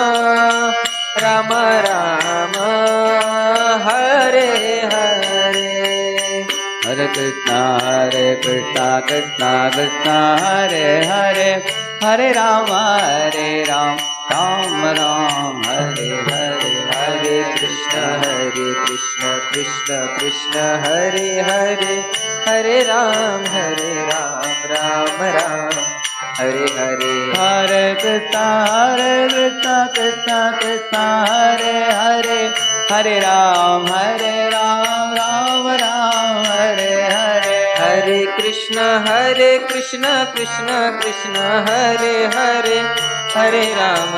Rama Rama Hare Hare Hare Krishna Krishna Krishna Hare Hare Hare Rama Ram Ram Hare Hare Hare Krishna Krishna Krishna Hare Hare Hare Ram Ram Ram Hare Hare Hare Krishna Krishna Krishna Hare Hare Hare Ram Ram Ram Hare Hare Hare Krishna Krishna Krishna Hare Hare Hare Ram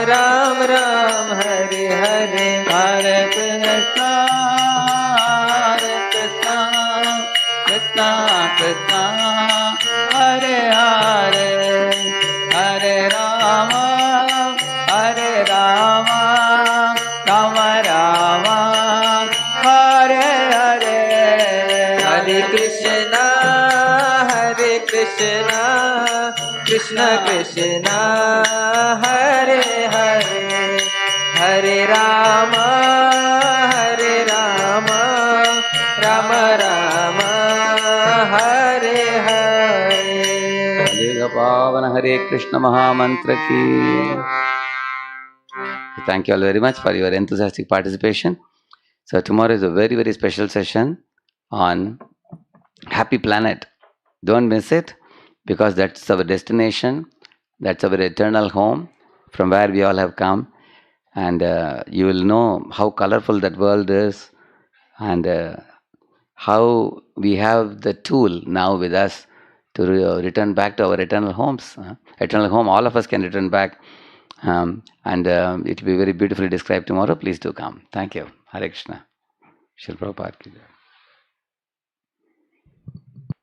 Ram Ram Hare Hare Hare Krishna Krishna Krishna Hare Hare Hare Rama Rama Rama Hare Hare Hare Krishna Krishna Krishna Hare Hare Hare Rama Rama Rama Hare Hare Kaliga Pavana Hare Krishna Mahamantra ki. Thank you all very much for your enthusiastic participation. So tomorrow is a very, very special session on Happy Planet. Don't miss it, because that's our destination, that's our eternal home from where we all have come. And you will know how colorful that world is, and how we have the tool now with us to return back to our eternal homes. Eternal home, all of us can return back. And it will be very beautifully described tomorrow. Please do come. Thank you. Hare Krishna. Shri Prabhupada ki jai.